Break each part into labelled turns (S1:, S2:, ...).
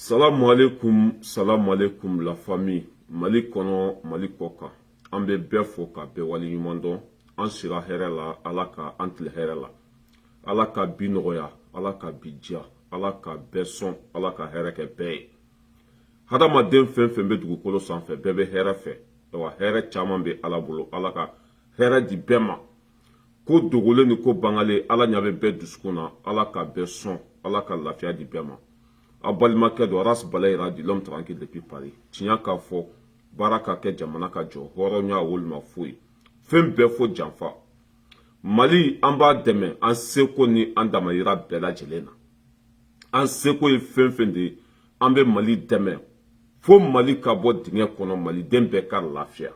S1: Salam alaikum la famille. Mali kono, Mali koka. An bɛ bɛɛ fo ka bɛɛ waleɲuman dɔn. An sira hɛrɛ la, Ala ka an tile hɛrɛ la. Ala ka bi nɔgɔya, Ala ka bi diya, Ala ka bɛɛ sɔn, Ala ka hɛrɛ kɛ bɛɛ ye. Hadamaden fɛn fɛn bɛ dugukolo sanfɛ, bɛɛ bɛ hɛrɛ fɛ. Wa hɛrɛ caman bɛ Ala bolo. Ala ka hɛrɛ di bɛɛ ma. Ko dogolen ni ko bangalen, Ala ɲa bɛ bɛɛ dusukun na. Ala ka bɛɛ sɔn, Ala ka lafiya di bɛɛ ma. A balimakɛ dɔ Ras Balayira di l'homme tranquille depuis Paris. Tiɲɛ k'a fɔ baara ka kɛ jamana ka jɔ, hɔrɔnya woloma foyi. Fɛn bɛɛ fo janfa. Mali an b'a dɛmɛ an seko ni an damayira bɛɛ lajɛlen na. An seko ye fɛn fɛn de ye, an bɛ Mali dɛmɛ. Fo Mali ka bɔ dingɛ kɔnɔ, Maliden bɛɛ ka lafiya.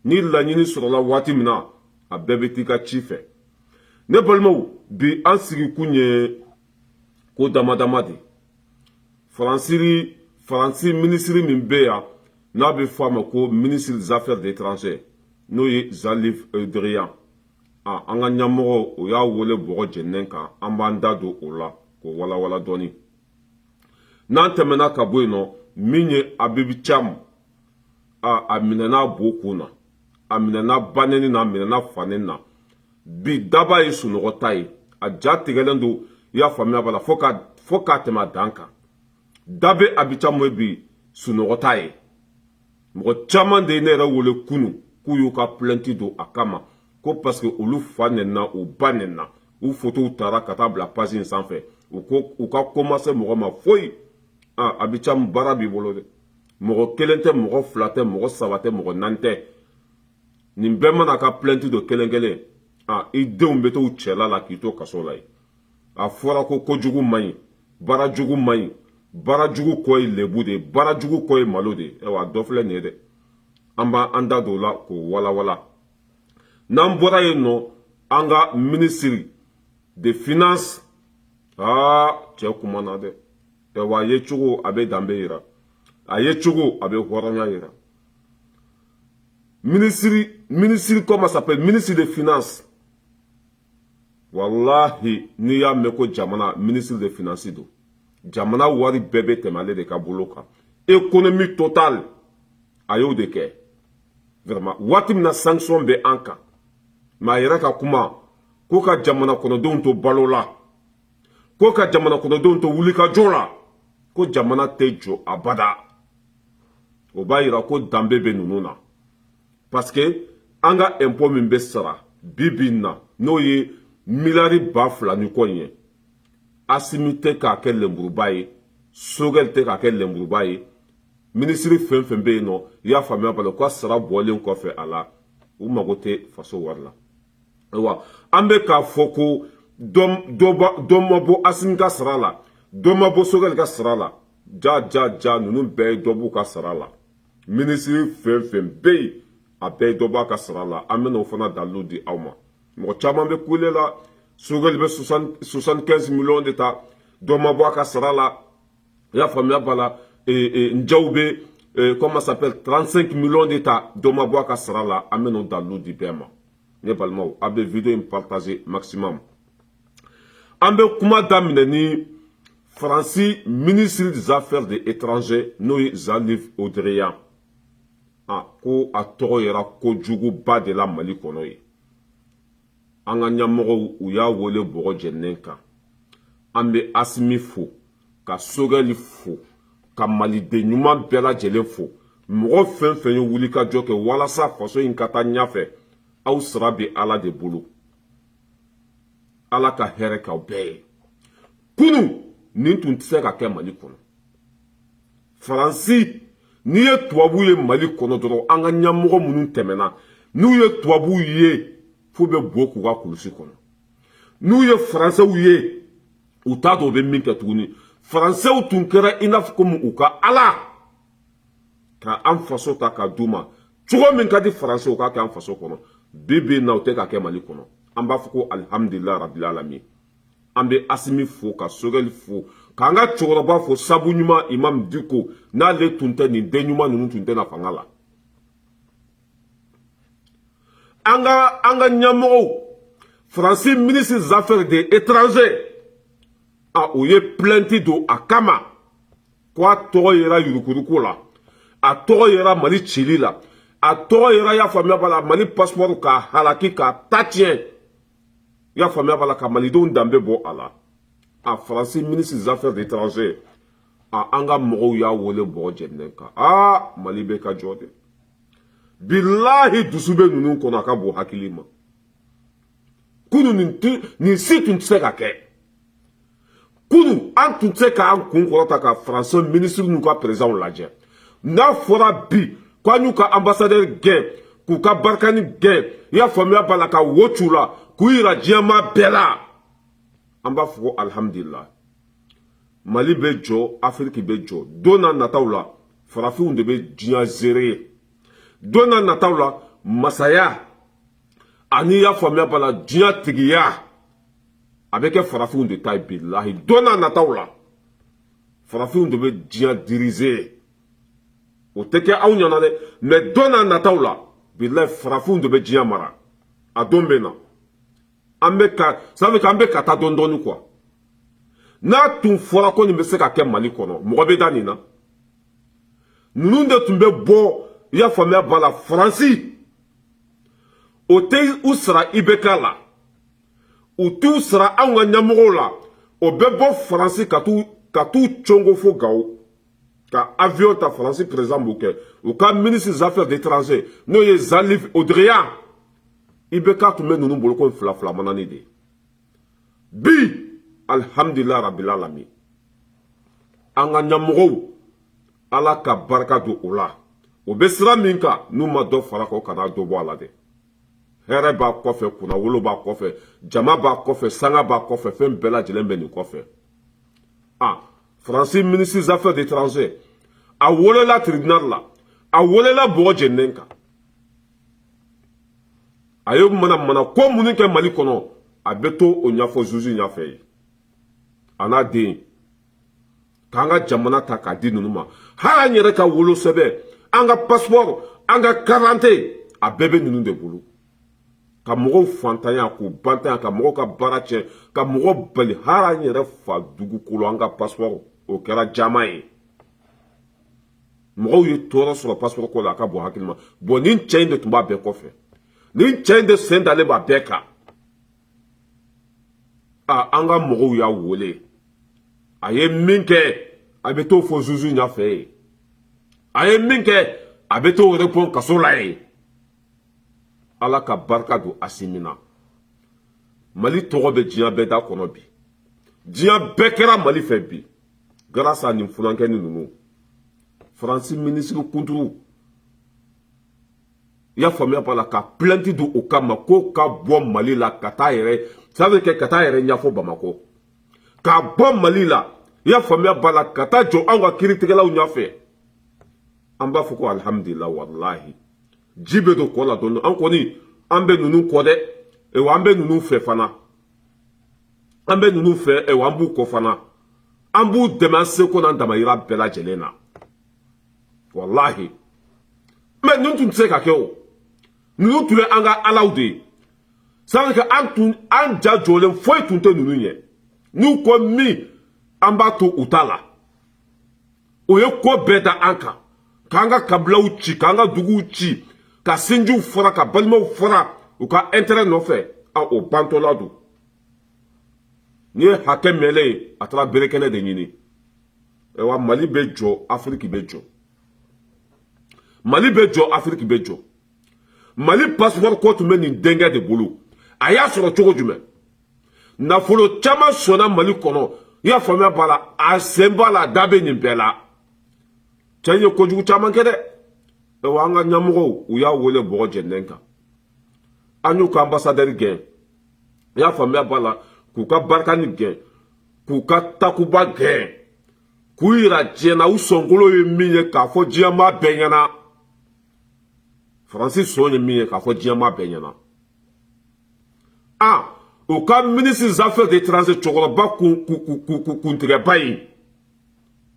S1: Ni laɲini sɔrɔla waati min na, a bɛɛ bɛ t'i ka ci fɛ. Ne balimaw, bi an sigikun ye ko damadama de. Faransi minisiri min bɛ yan n'a bɛ fɔ a ma ko ministre des affaires étrangères n'o ye Jean-Yves Le Drian. An ka ɲɛmɔgɔ o y'a wele bɔgɔ jɛnnen kan, an b'an da don o la k'o walawala dɔɔni. N'an tɛmɛna ka bɔ yen nɔ, min ye Abibu Cham, a minɛna bo kun na, a minɛna baneni na, a minɛna faneni na. Bi daba ye sunɔgɔ ta ye, a ja tigɛlen don, i y'a faamuya b'a la, fo k'a tɛmɛ a dan kan. Dabe Abibu Cham ye bi sunɔgɔ ta ye. Mɔgɔ caman de ye ne yɛrɛ wele kunu k'u y'u ka plainte don a kama ko parce que olu fa nɛnna, u ba nɛnna, u photow taara ka taa bila page in sanfɛ, u ka commencer mɔgɔ ma foyi. Abibu Cham baara b'i bolo dɛ. Mɔgɔ kelen tɛ, mɔgɔ fila tɛ, mɔgɔ saba tɛ, mɔgɔ naani tɛ. Nin bɛɛ mana ka plainte don kelen kelen, i denw bɛ t'u cɛla la k'i to kaso la ye. A fɔra ko kojugu man ɲi, baara jugu man ɲi. Baara jugu kɔ ye lebu de ye, baara jugu kɔ ye malo de ye. Ewa, dɔ filɛ nin ye dɛ. An b'an da don o la k'o walawala. N'an bɔra yen nɔ, an ka ministre de finance, cɛ kumana dɛ. Ewa, a ye cogo a bɛ danbe yira, a ye cogo a bɛ hɔrɔnya yira. Ministre comment s'appelle, ministre de finance. Wallahi, n'i y'a mɛn ko jamana ministre de finance do. Jamana wari bɛɛ bɛ tɛmɛ ale de ka bolo kan. Économie totale a y'o de kɛ. Vraiment waati min na sanction bɛ an kan, mais a yɛrɛ ka kuma ko ka jamana kɔnɔdenw to balo la, ko ka jamana kɔnɔdenw to wulikajɔ la, ko jamana tɛ jɔ abada. O b'a yira ko danbe bɛ ninnu na. Parce que an ka impôt min bɛ sara bi bi in na n'o ye miliyari 2,000 ni kɔ ye. Asimi tɛ k'a kɛ lenburuba ye, Sogɛl tɛ k'a kɛ lenburuba ye, minisiri fɛn fɛn bɛ yen nɔ, i y'a faamuya b'a la, ko sara bɔlen kɔfɛ a la, u mago tɛ faso wari la. Ayiwa, an bɛ k'a fɔ ko dɔ ma bɔ Asimi ka sara la, dɔ ma bɔ Sogɛl ka sara la, ja ninnu bɛɛ ye dɔ b'u ka sara la. Minisiri fɛn fɛn bɛ yen, a bɛɛ ye dɔ b'a ka sara la, an bɛ n'o fana dalilu di aw ma. Mɔgɔ caman bɛ kule la. Sogɛl bɛ 75 millions de ta, dɔ ma bɔ a ka sara la, i y'a faamuya b'a la. Njaw bɛ comment s'appelle 35 millions de ta, dɔ ma bɔ a ka sara la, an bɛ n'o dalilu di bɛɛ ma. Ne balimaw, a bɛ video in partager maximum. An bɛ kuma daminɛ ni Faransi ministre des affaires étrangères n'o ye Jean-Yves Le Drian. Ko a tɔgɔ yɛrɛ kojuguba de la Mali kɔnɔ ye. An ka ɲɛmɔgɔw u y'a wele bɔgɔ jɛnnen kan. An bɛ Asimi fo, ka Sogɛli fo, ka Maliden ɲuman bɛɛ lajɛlen fo. Mɔgɔ fɛn fɛn ye wulikajɔ kɛ walasa faso in ka taa ɲɛfɛ, aw sara bɛ Ala de bolo. Ala ka hɛrɛ k'aw bɛɛ ye. Kunun, nin tun tɛ se ka kɛ Mali kɔnɔ. Faransi, n'i ye tubabu ye Mali kɔnɔ dɔrɔn, an ka ɲɛmɔgɔ minnu tɛmɛna, n'u ye tubabu ye, fo bɛ bɔ k'u ka kulusi kɔnɔ. N'u ye Faransɛw ye, u t'a dɔn u bɛ min kɛ tuguni. Faransɛw tun kɛra i n'a fɔ komi u ka Ala, ka an faso ta ka d'u ma. Cogo min ka di Faransɛw k'a kɛ an faso kɔnɔ, bi bi in na u tɛ ka kɛ Mali kɔnɔ. An b'a fɔ ko alhamdulilayi rabil alamin. An bɛ Asimi fo, ka Sogɛli fo, k'an ka cɛkɔrɔba fo sabu ɲuman Imam Diko, n'ale tun tɛ nin den ɲuman ninnu tun tɛ na fanga la. An ka ɲɛmɔgɔw, Faransi ministre des affaires étrangères, o ye plainte don a kama ko a tɔgɔ yera yurukuruko la a tɔgɔ yera Mali cili la a tɔgɔ yera y'a faamuya b'a la Mali passeport k'a halaki k'a ta tiɲɛ y'a faamuya b'a la ka malidenw danbe bɔ a la a Faransi ministre des affaires étrangères a an ka mɔgɔw y'a wele bɔgɔ jɛnɛn kan Mali bɛ ka jɔ de bilahi dusu bɛ ninnu kɔnɔ a ka bon hakili ma kunu nin si tun tɛ se ka kɛ kunu an tun tɛ se k'an kun kɔrɔta ka Faransi ministre n'u ka président lajɛ n'a fɔra bi k'an y'u ka ambassadeur gɛn k'u ka barikani gɛn i y'a faamuya b'a la ka wo c'u la k'u yira diɲɛma bɛɛ la an b'a fɔ ko alhamdulillah Mali bɛ jɔ Afiriki bɛ jɔ don n'a nataw la farafinw de bɛ diɲɛ zere don n'a nataw la masaya ani y'a faamuya b'a la diɲɛ tigiya a bɛ kɛ farafinw de ta ye bilahi don n'a nataw la farafinw de bɛ diɲɛ diriger o tɛ kɛ anw ɲɛna dɛ mais don n'a nataw la bilahi farafinw de bɛ diɲɛ mara a don bɛ na an bɛ ka ça veut dire k'an bɛ ka taa dɔɔni quoi n'a tun fɔra ko nin bɛ se ka kɛ Mali kɔnɔ mɔgɔ bɛ da nin na ninnu de tun bɛ bɔ i y'a faamuya b'a la Faransi o tɛ u sara IBK la u t'u sara anw ka ɲɛmɔgɔw la o bɛ bɔ Faransi ka t'u congo fo Gao ka avion ta Faransi président b'o kɛ u ka ministre des affaires étrangères n'o ye Jean-Yves Odria IBK tun bɛ ninnu bolo ko fila manani de bi alhamdulillah rabbil alamin an ka ɲɛmɔgɔw ala ka barika don o la o bɛ sira min kan n'u ma dɔ fara kan o kana dɔ bɔ a la dɛ hɛrɛ b'a kɔfɛ kunnawolo b'a kɔfɛ jama b'a kɔfɛ sanga b'a kɔfɛ fɛn bɛɛ lajɛlen bɛ nin kɔfɛ Faransi ministre des affaires étrangères a welela tribunal la a welela bɔgɔ jɛnnen kan a ye mana ko minnu kɛ Mali kɔnɔ a bɛ to o ɲɛfɔ juge ɲɛfɛ ye a n'a den k'an ka jamana ta k'a di ninnu ma hali an yɛrɛ ka wolosɛbɛn an ka passeport an ka carte a bɛɛ bɛ ninnu de bolo ka mɔgɔw fantanya k'u bantanya ka mɔgɔw ka baara tiɲɛ ka mɔgɔ bali hali an yɛrɛ fa dugukolo an ka passeport o kɛra jama ye mɔgɔw ye tɔɔrɔ sɔrɔ passeport ko la a ka bon hakili ma bon nin cɛ in de tun b'a bɛɛ kɔfɛ nin cɛ in de sen dalen b'a bɛɛ kan an ka mɔgɔw y'a wele a ye min kɛ a bɛ t'o fɔ juge ɲɛfɛ ye a ye min kɛ a bɛ t'o répond kaso la ye ala ka barika don a simina Mali tɔgɔ bɛ diɲɛ bɛɛ da kɔnɔ bi diɲɛ bɛɛ kɛra Mali fɛ bi grâce à nin furankɛni ninnu Faransi ministre kunturu i y'a faamuya b'a la ka plainte don o kama ko ka bɔ Mali la ka taa yɛrɛ ça veut dire ka taa yɛrɛ ɲɛfɔ Bamako ka bɔ Mali la i y'a faamuya b'a la ka taa jɔ anw ka kiiritigɛlaw ɲɛfɛ an b'a fɔ ko alhamdulillah wallahi ji bɛ don kɔ la dɔɔni an kɔni an bɛ ninnu kɔ dɛ wa an bɛ ninnu fɛ fana an bɛ ninnu fɛ wa an b'u kɔ fana an b'u dɛmɛ an seko n'an damayira bɛɛ lajɛlen na wallahi mais ninnu tun tɛ se ka kɛ o ninnu tun ye an ka alaw de ye ça veut dire que an ja jɔlen foyi tun tɛ ninnu ɲɛ n'u ko min an b'a to u ta la o ye ko bɛɛ da an kan k'an ka kabilaw ci k'an ka duguw ci ka sinjiw fɔra ka balimaw fɔra u ka intérêt nɔfɛ o bantɔla don n'i ye hakɛ mɛnlen ye a taara berekɛnɛ de ɲini wa Mali bɛ jɔ Afiriki bɛ jɔ Mali bɛ jɔ Afiriki bɛ jɔ Mali passeport ko tun bɛ nin denkɛ de bolo a y'a sɔrɔ cogo jumɛn nafolo caman sɔnna Mali kɔnɔ i y'a faamuya b'a la a sen b'a la a da bɛ nin bɛɛ la cɛ in ye kojugu caman kɛ dɛ wa an ka ɲɛmɔgɔw u y'a wele bɔgɔ jɛnɛn kan an y'u ka ambassadeur gɛn i y'a faamuya b'a la k'u ka barikani gɛn k'u ka takuba gɛn k'u yira diɲɛna u sɔnkolo ye min ye k'a fɔ diɲɛma bɛɛ ɲɛna Faransi sɔn ye min ye k'a fɔ diɲɛma bɛɛ ɲɛna o ka ministre des affaires étrangères cɛkɔrɔba kuntigɛba in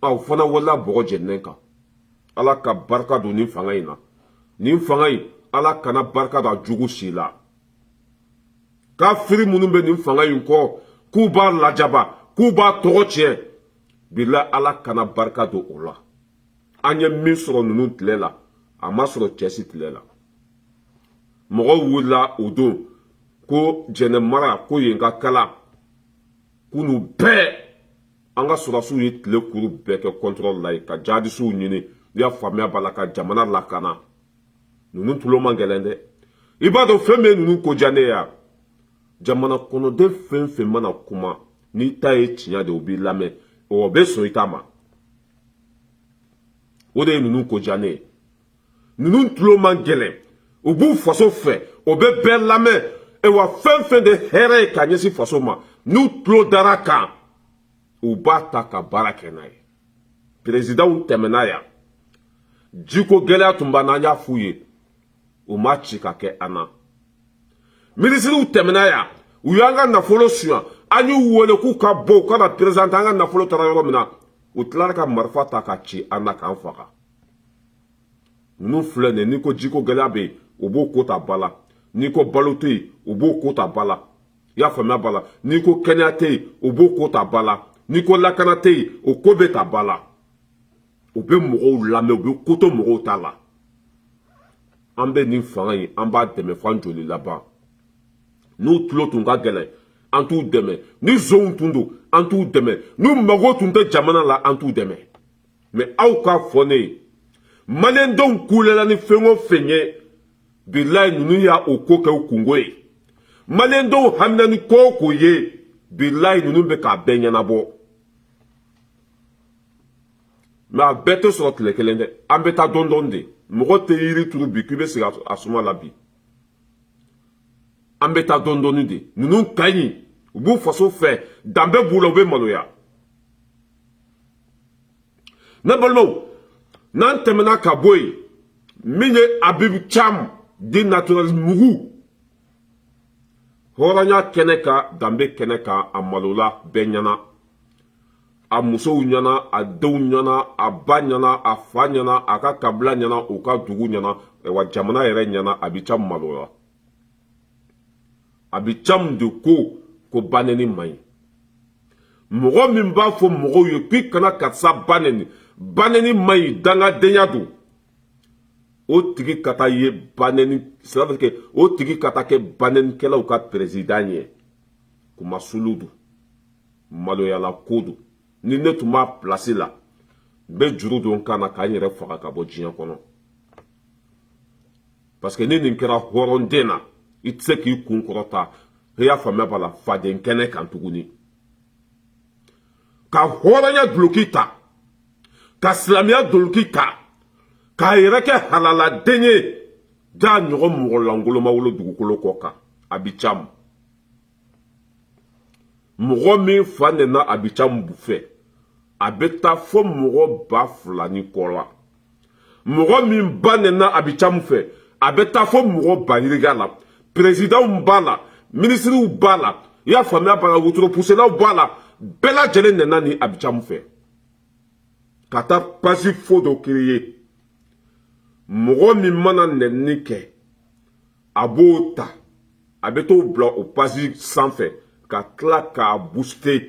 S1: o fana wala bɔgɔ jɛnɛn kan ala ka barika don nin fanga in na nin fanga in ala kana barika don a jugu si la kafiri minnu bɛ nin fanga in kɔ k'u b'a lajaba k'u b'a tɔgɔ tiɲɛ bila ala kana barika do o la an ye min sɔrɔ ninnu tile la a ma sɔrɔ cɛsi tile la mɔgɔw wulila o don ko jɛnɛ mara ko yen ka kala k'u bɛɛ an ka sɔrɔsiw ye tile kuru bɛɛ kɛ contrôle la yen ka jadisiw ɲini i y'a faamuya b'a la ka jamana lakana ninnu tulo man gɛlɛn dɛ i b'a dɔn fɛn min ye ninnu ko diya ne ya jamana kɔnɔden fɛn fɛn mana kuma n'i ta ye tiɲɛ de o b'i lamɛn o bɛ sɔn i ta ma o de ye ninnu ko diya ne ye ninnu tulo man gɛlɛn u b'u faso fɛ o bɛ bɛɛ lamɛn wa fɛn fɛn de hɛrɛ ye ka ɲɛsin faso ma n'u tulo dara kan u b'a ta ka baara kɛ n'a ye peresidanw tɛmɛna yan jiko gɛlɛya tun b'an na an y'a f'u ye u ma ci ka kɛ an na minisiriw tɛmɛna yan u y'an ka nafolo suɲɛ an y'u wele k'u ka bɔ u ka na perezante an ka nafolo taara yɔrɔ min na u tilara ka marifa ta ka ci an na k'an faga ninnu filɛ nin ye n'i ko jiko gɛlɛya bɛ yen u b'o ko ta ba la n'i ko balo tɛ yen u b'o ko ta ba la i y'a faamuya ba la n'i ko kɛnɛya tɛ yen u b'o ko ta ba la n'i ko lakana tɛ yen o ko bɛ ta ba la u bɛ mɔgɔw lamɛn u bɛ ko to mɔgɔw ta la an bɛ nin fanga in an b'a dɛmɛ f'an joli laban n'u tulo tun ka gɛlɛn an t'u dɛmɛ ni zonw tun don an t'u dɛmɛ n'u mago tun tɛ jamana la an t'u dɛmɛ mɛ aw k'a fɔ ne ye maliyɛndenw kulela ni fɛn o fɛn ye bilayi ninnu y'a o ko kɛ u kungo ye maliyɛndenw hamina ni ko o ko ye bilayi ninnu bɛ k'a bɛɛ ɲɛnabɔ mɛ a bɛɛ tɛ sɔrɔ tile kelen dɛ an bɛ taa dɔɔnin dɔɔnin de mɔgɔ tɛ yiri turu bi k'i bɛ sigi a suma la bi an bɛ taa dɔɔnin dɔɔnin de ninnu ka ɲi u b'u faso fɛ danbe b'u la u bɛ maloya ne balimaw n'an tɛmɛna ka bɔ yen min ye abibu cam di naturaliste mugu hɔrɔnya kɛnɛ kan danbe kɛnɛ kan a malola bɛɛ ɲɛna a musow ɲɛna a denw ɲɛna a ba ɲɛna a fa ɲɛna a ka kabila ɲɛna u ka dugu ɲɛna wa jamana yɛrɛ ɲɛna a bi cam malola a bi cam de ko banɛni man ɲi mɔgɔ min b'a fɔ mɔgɔw ye k'i kana karisa banɛni banɛni man ɲi dangadenya don o tigi ka taa ye banɛni c'est à dire que o tigi ka taa kɛ banɛnikɛlaw ka président ye kumasulu don maloyala ko don ni ne tun b'a place la n bɛ juru don kan na k'an yɛrɛ faga ka bɔ diɲɛ kɔnɔ parce que ni nin kɛra hɔrɔnden na i tɛ se k'i kun kɔrɔta i y'a faamuya b'a la faden kɛnɛ kan tuguni ka hɔrɔnya duloki ta ka silamɛya duloki ta k'a yɛrɛ kɛ halaladen ye jaa ɲɔgɔn mɔgɔ lankolon ma wolo dugukolo kɔ kan a bi camu mɔgɔ min fa nana a bi camu fɛ a bɛ taa fɔ mɔgɔ 2000 ni kɔ la mɔgɔ min ba nana a bi camu fɛ a bɛ taa fɔ mɔgɔ 2000 la présidentw b'a la ministres b'a la i y'a faamuya b'a la wotoro puselaw b'a la bɛɛ lajɛlen nana ni a bi camu fɛ ka taa pasi fo dɔ créer mɔgɔ min mana nɛni kɛ a b'o ta a bɛ t'o bila o pasi sanfɛ ka tila k'a booster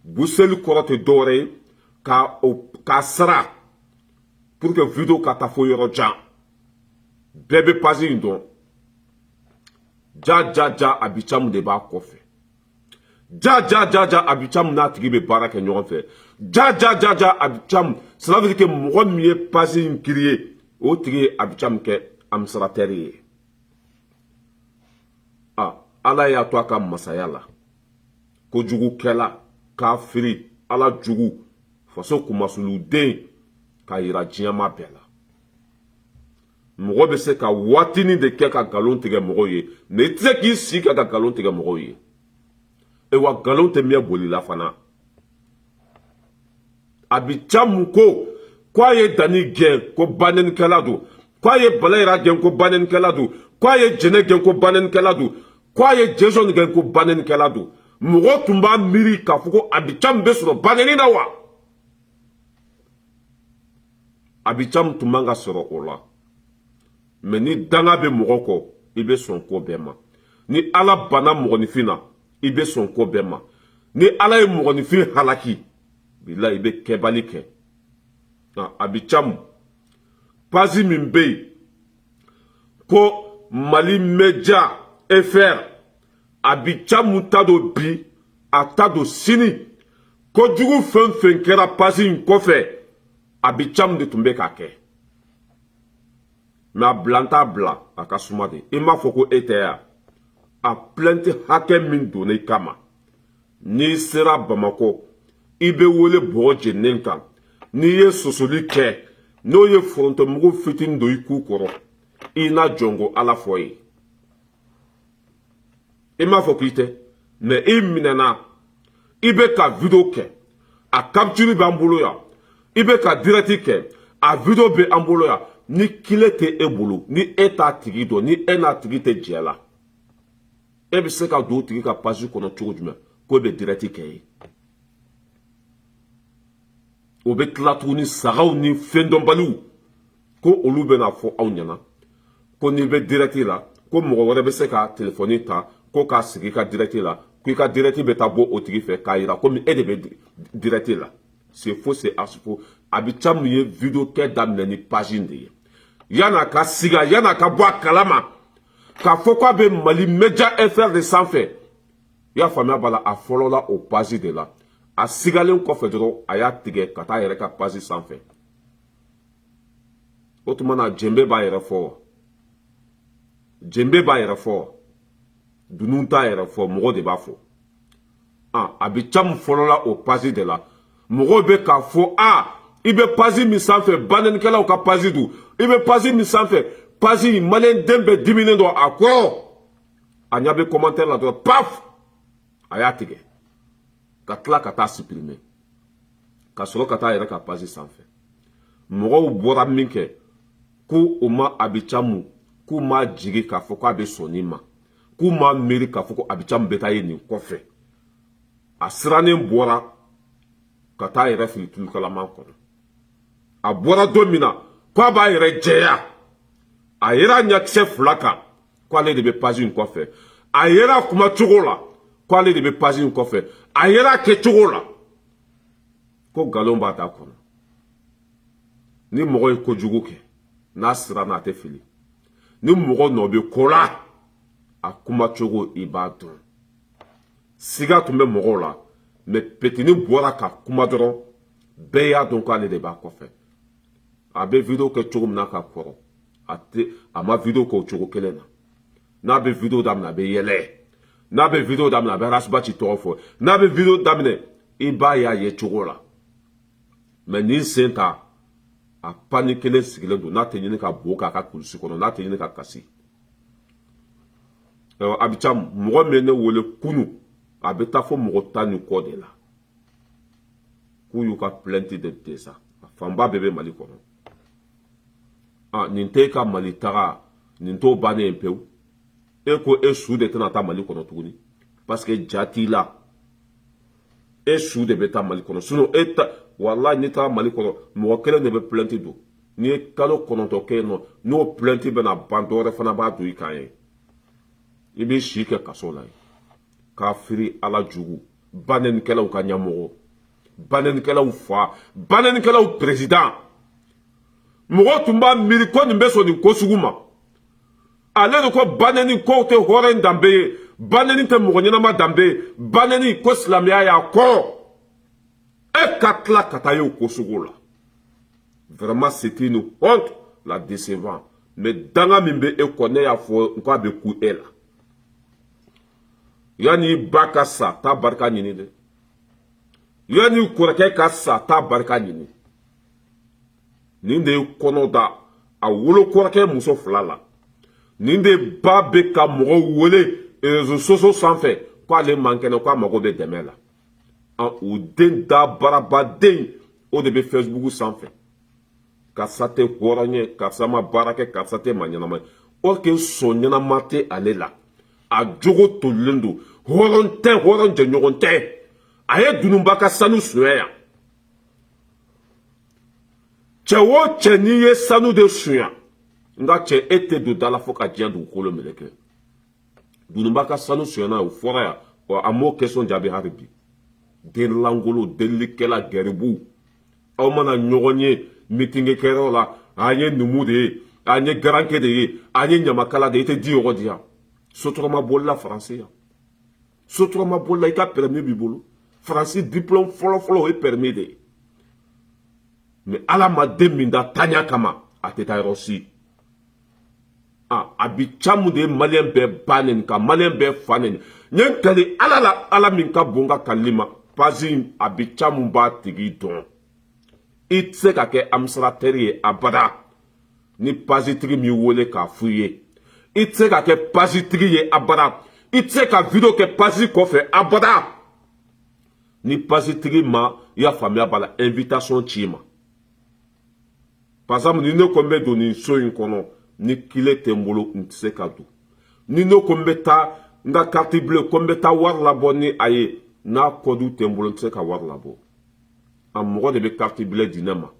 S1: boosteli kɔrɔ tɛ dɔwɛrɛ ye k'a sara pour que video ka taa fo yɔrɔ jan bɛɛ bɛ pasi in dɔn ja a bi camu de b'a kɔfɛ ja a bi camu n'a tigi bɛ baara kɛ ɲɔgɔn fɛ ja a bi camu cela veut dire que mɔgɔ min ye pasi in créer o tigi ye a bi camu kɛ administrateur ye ala y'a to a ka masaya la kojugukɛla kafiri ala jugu faso kumasuluden k'a yira diɲɛma bɛɛ la mɔgɔ bɛ se ka waatinin de kɛ ka nkalon tigɛ mɔgɔw ye mais i tɛ se k'i sigi ka nkalon tigɛ mɔgɔw ye wa nkalon tɛ mɛn bolila fana a bi camu ko a ye dani gɛn ko banɛnikɛla don ko a ye balayira gɛn ko banɛnikɛla don ko a ye jɛnɛ gɛn ko banɛnikɛla don ko a ye jɛnsɔn gɛn ko banɛnikɛla don mɔgɔ tun b'a miiri k'a fɔ ko a bi camu bɛ sɔrɔ banɛni na wa a bi camu tun man ka sɔrɔ o la mais ni danga bɛ mɔgɔ kɔ i bɛ sɔn ko bɛɛ ma ni ala banna mɔgɔninfin na i bɛ sɔn ko bɛɛ ma ni ala ye mɔgɔninfin halaki bila i bɛ kɛbali kɛ a bɛ camu pasi min bɛ yen ko Mali Media FR a bɛ camu ta don bi a ta don sini kojugu fɛn fɛn kɛra pasi in kɔfɛ a bɛ camu de tun bɛ k'a kɛ mais a bila n t'a bila a ka suma de i m'a fɔ ko e tɛ yan a plainte hakɛ min donna i kama n'i sera Bamakɔ i bɛ wele bɔgɔ jeninen kan n'i ye sosoli kɛ n'o ye forontomugu fitinin don i k'u kɔrɔ i na jɔnko ala fɔ ye i m'a fɔ k'i tɛ mais i minɛna i bɛ ka video kɛ a capture b'an bolo yan i bɛ ka direct kɛ a video bɛ an bolo yan ni kile tɛ e bolo ni e t'a tigi dɔn ni e n'a tigi tɛ jɛ la e bɛ se ka don o tigi ka page kɔnɔ cogo jumɛn k'o bɛ direct kɛ ye o bɛ tila tuguni sagaw ni fɛndɔnbaliw ko olu bɛna fɔ aw ɲɛna ko n'i bɛ direct la ko mɔgɔ wɛrɛ bɛ se ka telefɔni ta ko k'a sigi ka direct la ko i ka direct bɛ taa bɔ o tigi fɛ k'a yira komi e de bɛ direct la c'est faux c'est archi faux a bɛ ca mun ye video kɛ daminɛ ni page in de ye yan'a ka siga yan'a ka bɔ a kalama k'a fɔ k'a bɛ Mali Media FR de sanfɛ i y'a faamuya b'a la a fɔlɔla o page de la a sigalen kɔfɛ dɔrɔn a y'a tigɛ ka taa a yɛrɛ ka page sanfɛ o tuma na jɛnbe b'a yɛrɛ fɔ wa jɛnbe b'a yɛrɛ fɔ wa dunun t'a yɛrɛ fɔ mɔgɔ de b'a fɔ a bɛ camu fɔlɔla o page de la mɔgɔw bɛ k'a fɔ i bɛ page min sanfɛ banɛnikɛlaw ka page don i bɛ page min sanfɛ page in maliyɛnden bɛɛ diminen don a kɔrɔ a ɲɛ bɛ commentaire la dɔrɔn paf a y'a tigɛ ka tila ka taa supprimer ka sɔrɔ ka taa a yɛrɛ ka page sanfɛ mɔgɔw bɔra min kɛ ko o ma a bɛ camu k'u ma jigi k'a fɔ k'a bɛ sɔn nin ma k'u ma miiri k'a fɔ ko a bɛ camu bɛ taa ye nin kɔfɛ a sirannen bɔra ka taa a yɛrɛ fili tulukalaman kɔnɔ a bɔra don min na k'a b'a yɛrɛ jɛya a yɛrɛ ɲakisɛ fila kan k'ale de bɛ page in kɔfɛ a yɛrɛ kuma cogo la k'ale de bɛ page in kɔfɛ a yɛrɛ kɛ cogo la ko nkalon b'a da kɔnɔ ni mɔgɔ ye kojugu kɛ n'a siranna a tɛ fili ni mɔgɔ nɔ bɛ ko la a kuma cogo i b'a dɔn siga tun bɛ mɔgɔw la mais petini bɔra ka kuma dɔrɔn bɛɛ y'a dɔn k'ale de b'a kɔfɛ a bɛ video kɛ cogo min na ka kɔrɔ a ma video kɛ o cogo kelen na n'a bɛ video daminɛ a bɛ yɛlɛ n'a bɛ video daminɛ a bɛ Arasibaci tɔgɔ fɔ n'a bɛ video daminɛ i b'a ye a ye cogo la mais n'i sen ta a pani kelen sigilen don n'a tɛ ɲini ka bo k'a ka kulusi kɔnɔ n'a tɛ ɲini ka kasi a bɛ ca mɔgɔ min ne wele kunu a bɛ taa fɔ mɔgɔ 10 ni kɔ de la k'u y'u ka plainte de desa a fanba bɛɛ bɛ Mali kɔnɔ nin tɛ e ka Mali taga nin t'o bannen pewu e ko e su de tɛna taa Mali kɔnɔ tuguni parce que ja t'i la e su de bɛ taa Mali kɔnɔ sinon e ta wallahi n'i taara Mali kɔnɔ mɔgɔ kelen de bɛ plainte don n'i ye kalo 9 kɛ yen nɔ n'o plainte bɛna ban dɔwɛrɛ fana b'a don i kan ye i b'i si kɛ kaso la ye k'a firi ala jugu banɛnikɛlaw ka ɲɛmɔgɔ banɛnikɛlaw fa banɛnikɛlaw président mɔgɔ tun b'a miiri ko nin bɛ sɔn nin ko sugu ma ale de ko banɛni kow tɛ hɔrɔn danbe ye banɛni tɛ mɔgɔ ɲɛnama danbe ye banɛni ko silamɛya y'a kɔ e ka tila ka taa ye o ko sugu la vraiment c'est une honte la décevant mais danga min bɛ e kɔ ne y'a fɔ n k'a bɛ ku e la yanni ba ka sa taa barika ɲini dɛ yanni kɔrɔkɛ ka sa taa barika ɲini nin de ye kɔnɔ da a wolo kɔrɔkɛ muso 2 la nin de ba bɛ ka mɔgɔw wele réseaux sociaux sanfɛ k'ale man kɛnɛ k'a mago bɛ dɛmɛ la o den da barabaden o de bɛ Facebook sanfɛ karisa tɛ hɔrɔn ye karisa ma baara kɛ karisa tɛ maa ɲɛnama ye or que sɔn ɲɛnama tɛ ale la a jogo tolilen don hɔrɔn tɛ hɔrɔn jɛɲɔgɔn tɛ a ye dununba ka sanu suɲɛ yan cɛ o cɛ n'i ye sanu de suɲɛ nka cɛ e tɛ don da la fo ka diɲɛ dugukolo meleke dununba ka sanu suɲɛna o fɔra yan a m'o question jaabi hali bi den langolo delikela geribu aw mana ɲɔgɔn ye meeting kɛyɔrɔ la an ye numu de ye an ye garankɛ de ye an ye ɲamakala de ye i tɛ di yɔrɔ di yan soturama bolila faransi yan soturama bolila i ka permis b'i bolo faransi diplôme fɔlɔfɔlɔ o ye permis de ye mais ala ma den min da taɲa kama a tɛ taa yɔrɔ si a bi camu de ye maliyɛn bɛɛ ba neni ka maliyɛn bɛɛ fa neni n ye kali ala la ala min ka bon ka kalili ma pasi a bi camu b'a tigi dɔn i tɛ se ka kɛ administrateur ye abada ni pasitigi m'i wele k'a f'u ye i tɛ se ka kɛ pasitigi ye abada i tɛ se ka video kɛ pasi kɔfɛ abada ni pasitigi ma i y'a faamuya b'a la invitation ci ma par exemple ni ne ko n bɛ don nin so in kɔnɔ ni kile tɛ n bolo n tɛ se ka don ni ne ko n bɛ taa n ka carte bleue ko n bɛ taa wari labɔ ni a ye n'a kɔdu tɛ n bolo n tɛ se ka wari labɔ a mɔgɔ de bɛ carte bleue di ne ma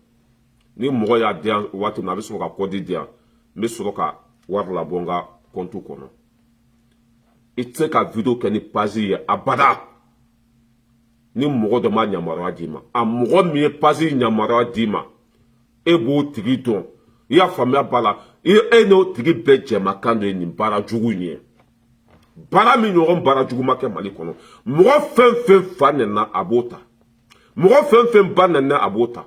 S1: ni mɔgɔ y'a di yan waati min na a bɛ sɔrɔ ka kɔdi di yan n bɛ sɔrɔ ka wari labɔ n ka compte kɔnɔ i tɛ se ka video kɛ ni pasi ye abada ni mɔgɔ dɔ ma yamaruya d'i ma a mɔgɔ min ye pasi yamaruya d'i ma e b'o tigi dɔn i y'a faamuya b'a la e n'o tigi bɛɛ jɛmakan de ye nin baara jugu in ye baara min ɲɔgɔn baara jugu ma kɛ mali kɔnɔ mɔgɔ fɛn fɛn fa nɛna a b'o ta mɔgɔ fɛn fɛn ba nɛna a b'o ta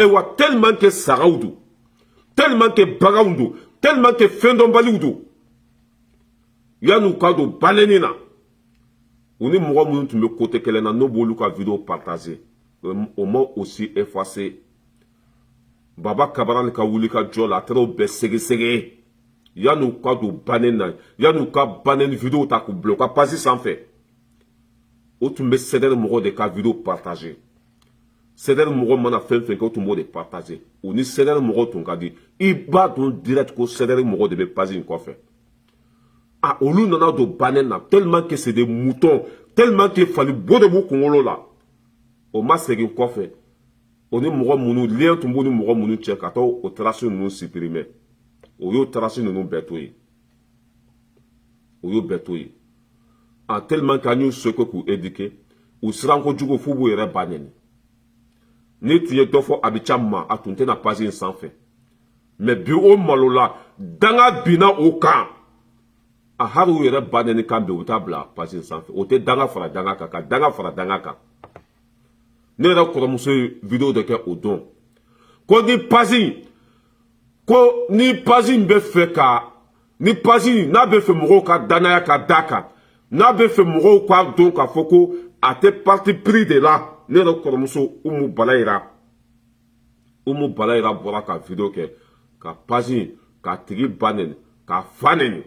S1: wa tellement que sagaw don tellement que baganw don tellement que fɛn dɔnbaliw don yan'u ka don baleni na u ni mɔgɔ minnu tun bɛ côté kelen na n'o b'olu ka vidéo partager o ma aussi effacer Baba Kabarani ka wuli ka jɔ la a taara o bɛɛ segesege yan'u ka don bannen na yan'u ka bannen vidéo ta k'u bila u ka page sanfɛ o tun bɛ CDR mɔgɔ de ka vidéo partager CDR mɔgɔ mana fɛn fɛn kɛ o tun b'o de partager o ni CDR mɔgɔ tun ka di i b'a dɔn direct ko CDR mɔgɔ de bɛ page in kɔfɛ olu nana don bannen na tellement que c'est des moutons tellement que fali bo de b'u kunkolo la o ma segin kɔfɛ o ni mɔgɔ minnu lien tun b'u ni mɔgɔ minnu cɛ ka taa o traces ninnu supprimer o y'o traces ninnu bɛɛ to yen o y'o bɛɛ to yen tellement que an y'u seko k'u éduquer u siran kojugu f'u b'u yɛrɛ ba nɛni ni tun ye dɔ fɔ Abicha ma a tun tɛna page in sanfɛ mais bi o malo la danga binna o kan hali u yɛrɛ ba nɛni kan bɛ u t'a bila page in sanfɛ o tɛ danga fara danga kan ka danga fara danga kan ne yɛrɛ kɔrɔmuso ye video de kɛ o don ko ni page in bɛ fɛ ka ni page in n'a bɛ fɛ mɔgɔw ka danaya ka d'a kan n'a bɛ fɛ mɔgɔw ka dɔn k'a fɔ ko a tɛ parti pris de la ne yɛrɛ kɔrɔmuso Umu Balayira bɔra ka video kɛ ka page in k'a tigi ba nɛni k'a fa nɛni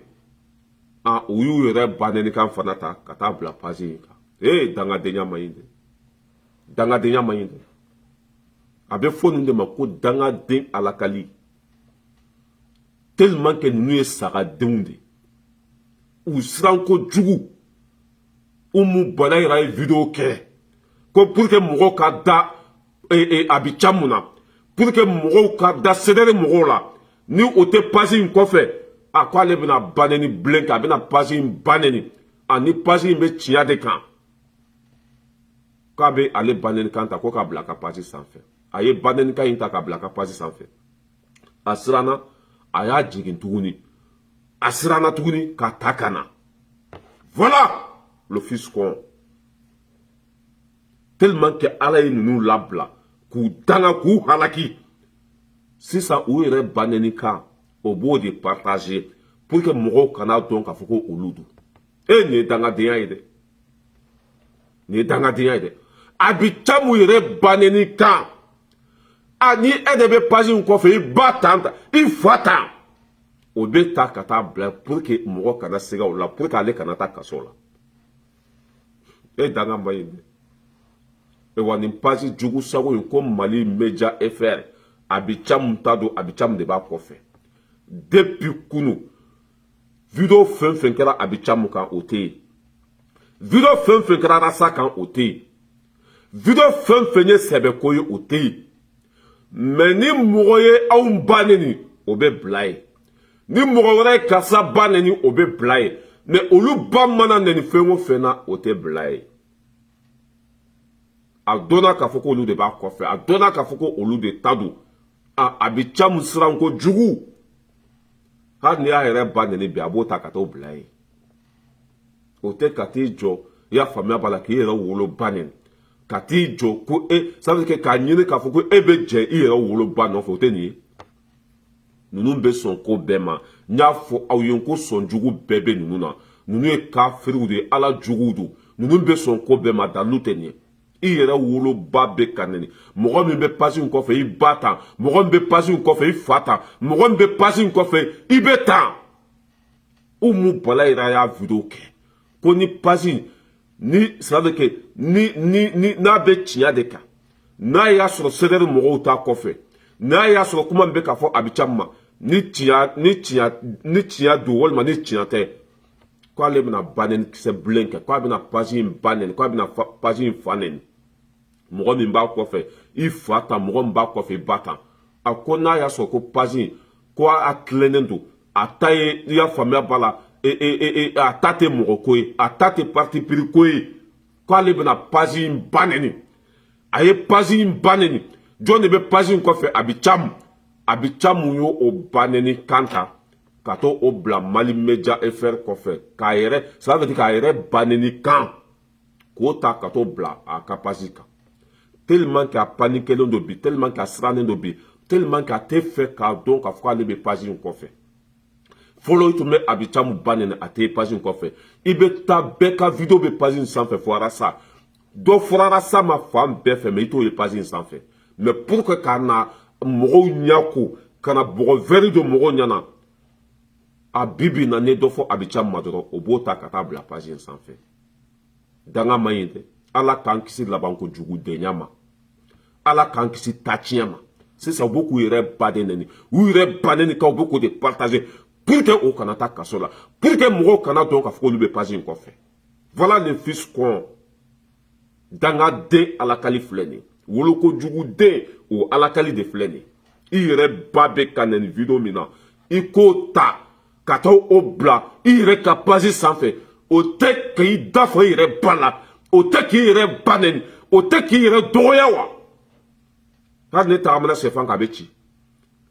S1: u y'u yɛrɛ ba nɛni kan fana ta ka taa bila page in kan dangadenya ma ɲi dɛ dangadenya ma ɲi dɛ a bɛ fɔ nin de ma ko dangaden alakali tellement que ninnu ye sagadenw de u siran kojugu Umu Balayira ye video kɛ ko pour que mɔgɔw ka da Abicha mun na pour que mɔgɔw ka da CDR mɔgɔw la ni o tɛ page in kɔfɛ ko ale bɛna ba nɛni bilen kan a bɛna page in ba nɛni ni page in bɛ tiɲɛ de kan k'a bɛ ale ba nɛni kan ta ko k'a bila a ka page sanfɛ a ye ba nɛni kan in ta k'a bila a ka page sanfɛ a siranna a y'a jigin tuguni a siranna tuguni k'a ta ka na voilà le fils con tellement que ala ye ninnu labila k'u danga k'u halaki sisan u yɛrɛ ba nɛni kan o b'o de partager pour que mɔgɔw kana dɔn k'a fɔ ko olu don nin ye dangadenya ye dɛ nin ye dangadenya ye dɛ Abicha mu yɛrɛ ba nɛni kan ni e de bɛ page in kɔfɛ i ba tan i fa tan o bɛ ta ka taa bila pour que mɔgɔ kana siga o la pour que ale kana taa kaso la danga ma ɲi dɛ wa nin page jugu sago in ko Mali Media FR Abicha mu ta don Abicha mu de b'a kɔfɛ depuis kunu video fɛn fɛn kɛra Abicha mu kan o tɛ yen video fɛn fɛn kɛra Rasa kan o tɛ yen video fɛn fɛn ye sɛbɛko ye o tɛ yen mais ni mɔgɔ ye anw ba nɛni o bɛ bila yen ni mɔgɔ wɛrɛ ye karisa ba nɛni o bɛ bila yen mais olu ba mana nɛni fɛn o fɛn na o tɛ bila yen a donna k'a fɔ k'olu de b'a kɔfɛ a donna k'a fɔ ko olu de ta don a bɛ camu siran ko jugu hali ni y'a yɛrɛ ba nɛni bi a b'o ta ka t'o bila yen o tɛ ka t'i jɔ i y'a faamuya b'a la k'i yɛrɛ wolo ba nɛni ka t'i jɔ ko ça veut dire k'a ɲini k'a fɔ ko e bɛ jɛ i yɛrɛ wolo ba nɔfɛ o tɛ nin ye ninnu bɛ sɔn ko bɛɛ ma n y'a fɔ aw ye ko sɔn jugu bɛɛ bɛ ninnu na ninnu ye kafiriw de ye ala juguw don ninnu bɛ sɔn ko bɛɛ ma dalu tɛ nin ye i yɛrɛ woloba bɛ ka nɛni mɔgɔ min bɛ pasi in kɔfɛ i ba tan mɔgɔ min bɛ pasi in kɔfɛ i fa tan mɔgɔ min bɛ pasi in kɔfɛ i bɛ tan Umu Bala yɛrɛ y'a video kɛ ko ni pasi ni ça veut dire ni n'a bɛ tiɲɛ de kan n'a y'a sɔrɔ CDR mɔgɔw t'a kɔfɛ n'a y'a sɔrɔ kuma min bɛ ka fɔ Abidjan ma ni tiɲɛ don walima ni tiɲɛ tɛ k'ale bɛna banni kisɛ bilen kɛ k'a bɛna pasi in ba nɛni k'a bɛna pasi in fa nɛni mɔgɔ min b'a kɔfɛ i fa tan mɔgɔ min b'a kɔfɛ i ba tan a ko n'a y'a sɔrɔ ko pasi in ko a tilennen don a ta ye i y'a faamuya b'a la a ta tɛ mɔgɔ ko ye a ta tɛ parti pris ko ye k'ale bɛna pasi in ba nɛni a ye pasi in ba nɛni jɔn de bɛ pasi in kɔfɛ Abidjan y'o ba nɛni kan ta ka to o bila Mali Media FR kɔfɛ k'a yɛrɛ ça veut dire k'a yɛrɛ ba nɛni kan k'o ta ka to bila a ka pasi kan tellement k'a paniquelen don bi tellement k'a sirannen don bi tellement k'a tɛ fɛ k'a dɔn k'a fɔ k'ale bɛ pasi in kɔfɛ fɔlɔ i tun bɛ Abidjan ba nɛni a tɛ pasi in kɔfɛ i bɛ taa bɛɛ ka video bɛ pasi in sanfɛ fo arasa dɔ fɔra arasa ma fan bɛɛ fɛ mais i t'o ye pasi in sanfɛ mais pour que k'a na mɔgɔw ɲɛ ko ka na bɔgɔ vɛri don mɔgɔw ɲɛna a bibi na ne dɔ fɔ Abidjan ma dɔrɔn o b'o ta ka taa bila pasi in sanfɛ danga man ɲi dɛ ala k'an kisi laban ko jugu denya ma ala k'an kisi tatiɲɛ ma sisan u b'u k'u yɛrɛ ba de nɛni u yɛrɛ ba nɛni kan u b'u k'o de partager pour que o kana taa kaso la pour que mɔgɔw kana dɔn k'a fɔ k'olu bɛ pasi in kɔfɛ voilà les fils con dangaden alakali filɛ nin woloko jugu den o alakali de filɛ nin i yɛrɛ ba bɛ ka nɛni video min na i k'o ta ka taa o bila i yɛrɛ ka pasi sanfɛ o tɛ k'i da fɔ i yɛrɛ ba la o tɛ k'i yɛrɛ ba nɛni o tɛ k'i yɛrɛ dɔgɔya wa hali ne tagamana sɛfan k'a bɛ ci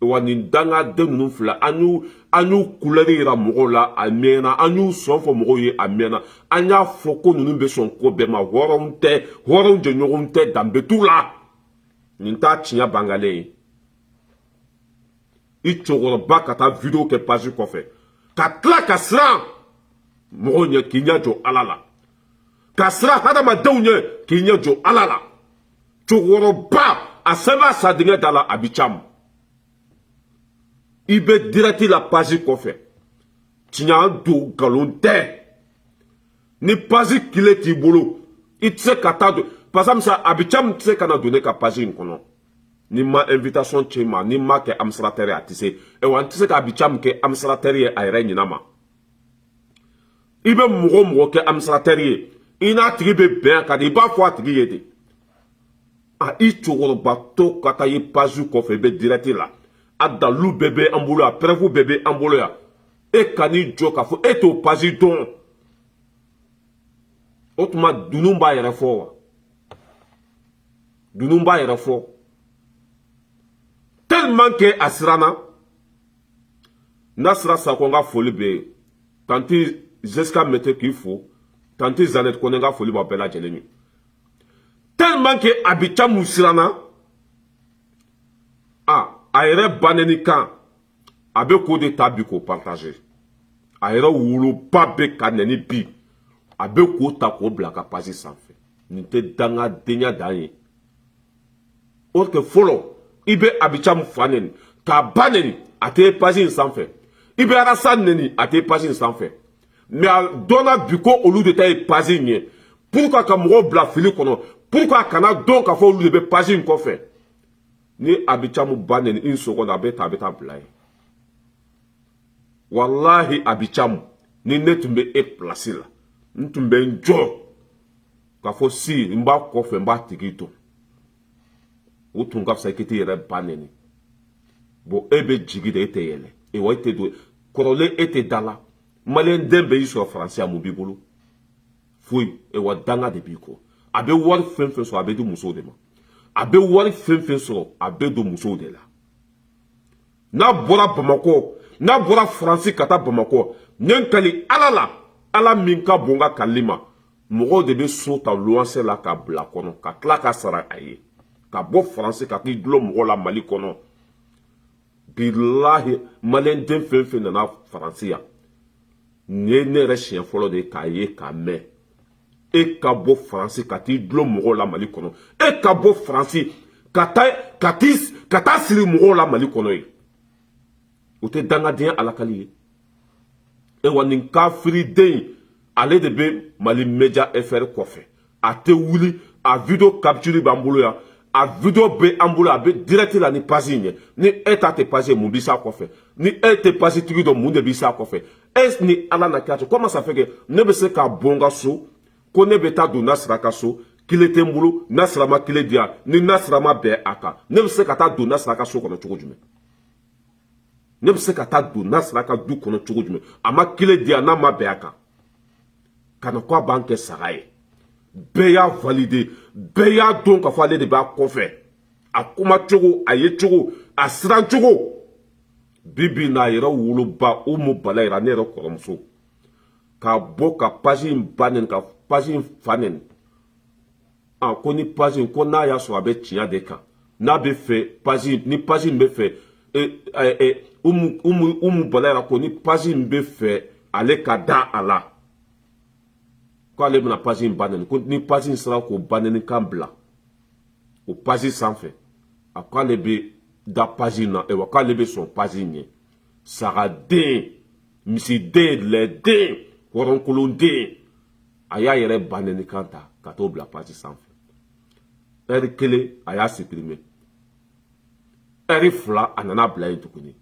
S1: wa nin dangaden ninnu filɛ an y'u kulɛri yira mɔgɔw la a mɛnna an y'u sɔn fɔ mɔgɔw ye a mɛnna an y'a fɔ ko ninnu bɛ sɔn ko bɛɛ ma hɔrɔnw tɛ hɔrɔnw jɛɲɔgɔnw tɛ danbe t'u la nin t'a tiɲɛ bangalen ye i cɛkɔrɔba ka taa video kɛ pasi kɔfɛ ka tila ka siran mɔgɔw ɲɛ k'i ɲɛ jɔ ala la ka siran hadamadenw ɲɛ k'i ɲɛ jɔ ala la cɛkɔrɔba a sɛbɛn a sa dingɛ da la Abidjan i bɛ direct la pasi kɔfɛ tiɲɛ don nkalon tɛ ni pasi kile t'i bolo i tɛ se ka taa don parce que Abidjan tɛ se ka na don ne ka pasi in kɔnɔ ni ma invitation cɛ ma ni ma kɛ administrateur ye a tɛ se wa n tɛ se ka Abidjan kɛ administrateur ye a yɛrɛ ɲinɛ ma i bɛ mɔgɔ o mɔgɔ kɛ administrateur ye i n'a tigi bɛ bɛn ka di i b'a fɔ a tigi ye de a i cɛkɔrɔba to ka taa i pasi kɔfɛ i bɛ direct la a dalu bɛɛ bɛ an bolo yan preuve bɛɛ bɛ an bolo yan e ka n'i jɔ k'a fɔ e t'o pasi dɔn o tuma dunun b'a yɛrɛ fɔ wa dunun b'a yɛrɛ fɔ tellement que a siranna n'a sera Sakɔ n ka foli bɛ yen tanti Jeska Mete k'i fo tanti Zanette Kone n ka foli b'aw bɛɛ lajɛlen ye tellement que Abidjan mun siranna a yɛrɛ ba nɛni kan a bɛ k'o de ta bi k'o partager a yɛrɛ woloba bɛ ka nɛni bi a bɛ k'o ta k'o bila a ka pasi sanfɛ nin tɛ dangadenya dan ye o que fɔlɔ i bɛ Abidjan fa nɛni k'a ba nɛni a tɛ pasi in sanfɛ i bɛ arasa nɛni a tɛ pasi in sanfɛ mais a dɔnna bi ko olu de ta ye pasi in ye pour que ka mɔgɔw bila fili kɔnɔ pour que a kana dɔn k'a fɔ olu de bɛ pasi in kɔfɛ ni Abidjan ba nɛni une seconde a bɛ taa bila ye wallahi Abidjan ni ne tun bɛ e place la n tun bɛ n jɔ k'a fɔ si n b'a kɔfɛ n b'a tigi dɔn o tun ka fisa i k'i t'i yɛrɛ ba nɛni bon e bɛ jigi de e tɛ yɛlɛ e wa e tɛ don kɔrɔlen e tɛ da la maliyɛn den bɛ y'i sɔrɔ faransi a mun b'i bolo foyi e wa danga de b'i kɔ a bɛ wari fɛn fɛn sɔrɔ a bɛ di musow de ma a bɛ wari fɛn fɛn sɔrɔ a bɛ don musow de la n'a bɔra Bamako n'a bɔra Faransi ka taa Bamako ɲɛ kali ala la ala min ka bon ka kali ma mɔgɔw de bɛ so ta luwanse la ka bila kɔnɔ ka tila ka sara a ye ka bɔ Faransi ka t'i dulon mɔgɔw la Mali kɔnɔ bilahi maliyɛn den fɛn fɛn nana Faransi yan nin ye ne yɛrɛ siɲɛ fɔlɔ de ye k'a ye k'a mɛn e ka bɔ Faransi ka t'i dulon mɔgɔw la Mali kɔnɔ e ka bɔ Faransi ka taa siri mɔgɔw la Mali kɔnɔ ye o tɛ dangadenya alakali ye e wa nin kafiri den ale de bɛ Mali Media FR kɔfɛ a tɛ wuli a video capture b'an bolo yan a video bɛ an bolo a bɛ direct la ni page in ye ni e ta tɛ page mun b'i s'a kɔfɛ ni e tɛ page tigi dɔn mun de b'i s'a kɔfɛ e ni ala na kɛ comment ça fait que ne bɛ se ka bɔ n ka so ko ne bɛ taa don Nasira ka so kile tɛ n bolo Nasira ma kile di yan ni Nasira ma bɛn a kan ne bɛ se ka taa don Nasira ka so kɔnɔ cogo jumɛn ne bɛ se ka taa don Nasira ka du kɔnɔ cogo jumɛn a ma kile di yan n'a ma bɛn a kan ka na ko a b'an kɛ saga ye bɛɛ y'a valide bɛɛ y'a dɔn k'a fɔ ale de b'a kɔfɛ a kuma cogo a ye cogo a siran cogo bibi n'a yɛrɛ woloba Umu Balayira ne yɛrɛ kɔrɔmuso k'a bɔ ka page in ba nɛni ka page in fa nɛni ko ni page in ko n'a y'a sɔrɔ a bɛ tiɲɛ de kan n'a bɛ fɛ page ni page in bɛ fɛ Umu Balayira ko ni page in bɛ fɛ ale ka da a la k'ale bɛna page in ba nɛni ko ni page in sera k'o ba nɛni kan bila o page sanfɛ a k'ale bɛ da page in na wa k'ale bɛ sɔn page in ye sagaden misiden lɛden hɔrɔnkolonden a y'a yɛrɛ ba nɛni kan ta ka t'o bila page sanfɛ ɛri kelen a y'a supprimer ɛri fila a nana bila yen tuguni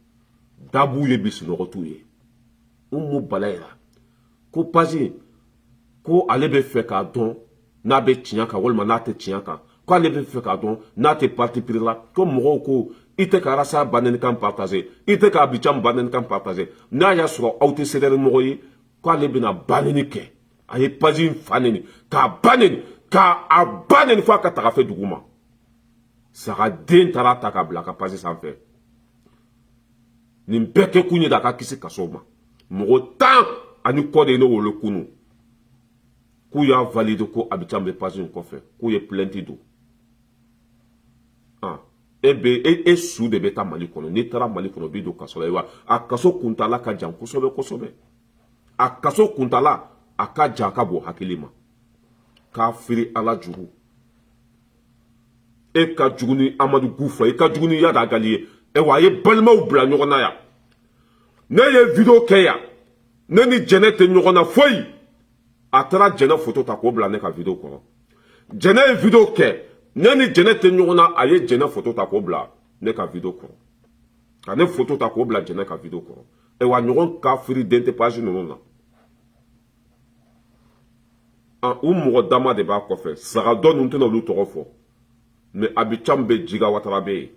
S1: dabu ye bisinɔgɔ t'u ye Umu Balayira ko page in ko ale bɛ fɛ k'a dɔn n'a bɛ tiɲɛ kan walima n'a tɛ tiɲɛ kan ko ale bɛ fɛ k'a dɔn n'a tɛ parti pris la ko mɔgɔw ko i tɛ ka Arasa banɛnikan partager i tɛ ka Abidjan banɛnikan partager n'a y'a sɔrɔ aw tɛ CDR mɔgɔ ye ko ale bɛna banɛni kɛ a ye page in fa nɛni k'a ba nɛni k'a ba nɛni f'a ka taga fɛ dugu ma sagaden taara ta k'a bila a ka page sanfɛ nin bɛɛ kɛ kun ye da a ka kisi kaso ma mɔgɔ 10 ani kɔ de ye ne wolo kunu k'u y'a valide ko Abidjan bɛ page in kɔfɛ k'u ye plainte don e su de bɛ taa Mali kɔnɔ n'i taara Mali kɔnɔ b'i don kaso la wa a kaso kuntala ka jan kosɛbɛ kosɛbɛ a kaso kuntala a ka jan ka bɔ hakili ma k'a firi ala jugu e ka jugu ni Amadu Gufa e ka jugu ni Yada Agali ye wa a ye balimaw bila ɲɔgɔn na yan ne ye video kɛ yan ne ni Jɛnɛ tɛ ɲɔgɔn na foyi a taara Jɛnɛ photo ta k'o bila ne ka video kɔrɔ Jɛnɛ ye video kɛ ne ni Jɛnɛ tɛ ɲɔgɔn na a ye Jɛnɛ photo ta k'o bila ne ka video kɔrɔ ka ne photo ta k'o bila Jɛnɛ ka video kɔrɔ wa ɲɔgɔn ka firi den tɛ page ninnu na u mɔgɔ dama de b'a kɔfɛ saga dɔ ninnu tɛna olu tɔgɔ fɔ mais Abidjan bɛ Jiga Watara bɛ yen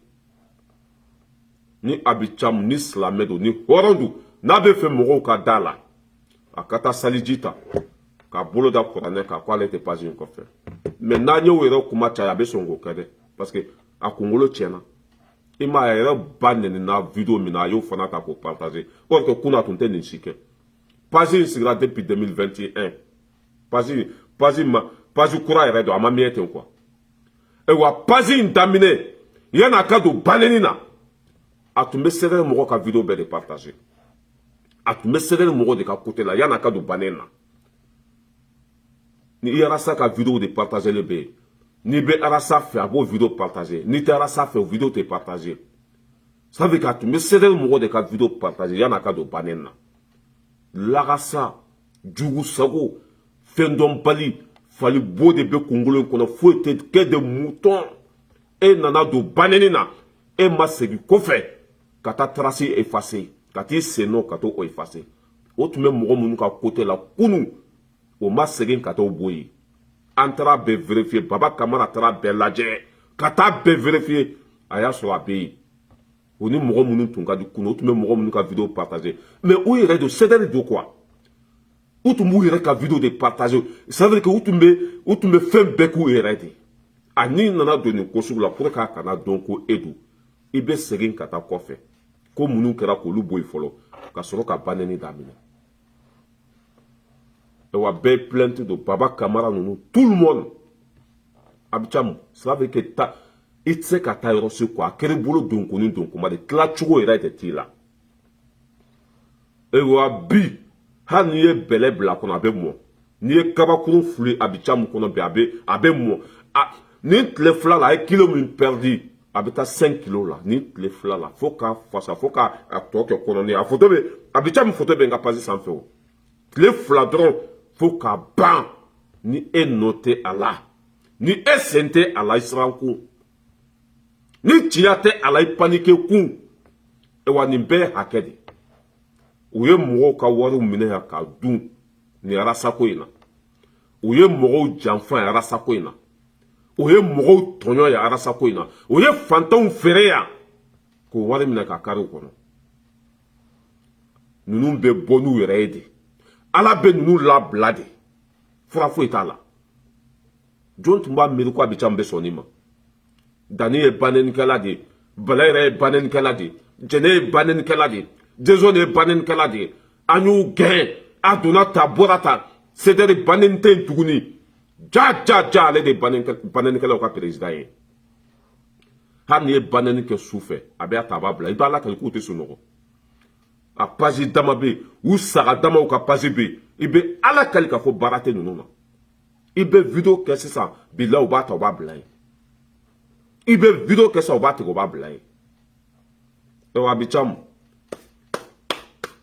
S1: ni Abidjan ni silamɛ don ni hɔrɔn don n'a bɛ fɛ mɔgɔw ka da la a ka taa saliji ta k'a bolo da kuranɛ kan k'ale tɛ page in kɔfɛ mais n'a y'o yɛrɛ kuma caya a bɛ sɔn k'o kɛ dɛ parce que a kunkolo tiɲɛna i m'a ye a yɛrɛ ba nɛnina video min na a y'o fana ta k'o partager or que kunna a tun tɛ nin si kɛ page in sigira depuis 2021 page kura yɛrɛ don a ma mɛn ten quoi wa page in daminɛ yan'a ka don banɛni na a tun bɛ CDR mɔgɔ ka video bɛɛ de partager a tun bɛ CDR mɔgɔ de ka côté la yan'a ka don banɛni na ni i Arasa ka video de partager le bɛ yen n'i bɛ Arasa fɛ a b'o video partager n'i tɛ Arasa fɛ o video tɛ partager ça veut dire k'a tun bɛ CDR mɔgɔ de ka video partager yan'a ka don banɛni na lagasa jugu sago fɛn dɔnbali fali bo de bɛ kunkolo in kɔnɔ foyi tɛ kɛ de mouton e nana don banɛni na e ma segin kɔfɛ ka taa trace effacer ka t'i sen nɔ ka t'o effacer o tun bɛ mɔgɔ minnu ka côté la kunun o ma segin ka t'o bɔ yen an taara bɛɛ vérifier Baba Kamara taara bɛɛ lajɛ ka taa bɛɛ vérifier a y'a sɔrɔ a bɛ yen o ni mɔgɔ minnu tun ka di kunun o tun bɛ mɔgɔ minnu ka video partager mais u yɛrɛ don CDR don quoi u tun b'u yɛrɛ ka vidéo de partager ça veut dire que u tun bɛ fɛn bɛɛ k'u yɛrɛ de a n'i nana don nin ko sugu la pour que a kana dɔn ko e don i bɛ segin ka taa kɔfɛ ko minnu kɛra k'olu bɔ yen fɔlɔ ka sɔrɔ ka banɛni daminɛ wa bɛɛ ye plainte don Baba Kamara ninnu tout le monde Abidjan ça veut dire que i tɛ se ka taa yɔrɔ si quoi a kɛra i bolo donko ni donkoma de tila cogo yɛrɛ de t'i la wa bi hali n'i ye bɛlɛ bila a kɔnɔ a bɛ mɔn n'i ye kabakurun fili Abidjan kɔnɔ bi a bɛ mɔn nin tile fila la a ye kilo min perdu a bɛ taa 5 kilos la nin tile fila la fo k'a fasa fo k'a tɔ kɛ kɔnɔni a photo bɛ Abidjan photo bɛ n ka page sanfɛ o tile fila dɔrɔn fo k'a ban ni e nɔ tɛ a la ni e sen tɛ a la i siran kun ni tiɲɛ tɛ a la i panike kun wa nin bɛɛ ye hakɛ de u ye mɔgɔw ka wariw minɛ yan k'a dun nin arasako in na u ye mɔgɔw janfa yan arasako in na u ye mɔgɔw tɔɲɔ yan arasako in na u ye fantanw feere yan k'o wari minɛ ka kari u kɔnɔ ninnu bɛ bɔ n'u yɛrɛ ye de ala bɛ ninnu labila de fura foyi t'a la jɔn tun b'a miiri ko Abidjan bɛ sɔn nin ma Dani ye banɛnikɛla de ye Bala yɛrɛ ye banɛnikɛla de ye Jɛnɛ ye banɛnikɛla de ye Dezone ye banɛnikɛla de ye an y'u gɛn a donna ta bɔra ta Sederi banɛni tɛ yen tuguni ja ale de ye banɛnikɛlaw ka président ye hali n'i ye banɛni kɛ su fɛ a bɛ ta a b'a bila i b'a la k'u tɛ sunɔgɔ a page dama bɛ yen u saga damaw ka page bɛ yen i bɛ ala kali k'a fɔ baara tɛ ninnu na i bɛ vidéo kɛ sisan bilahi u b'a ta u b'a bila yen i bɛ vidéo kɛ sisan u b'a tigɛ u b'a bila yen Abidjan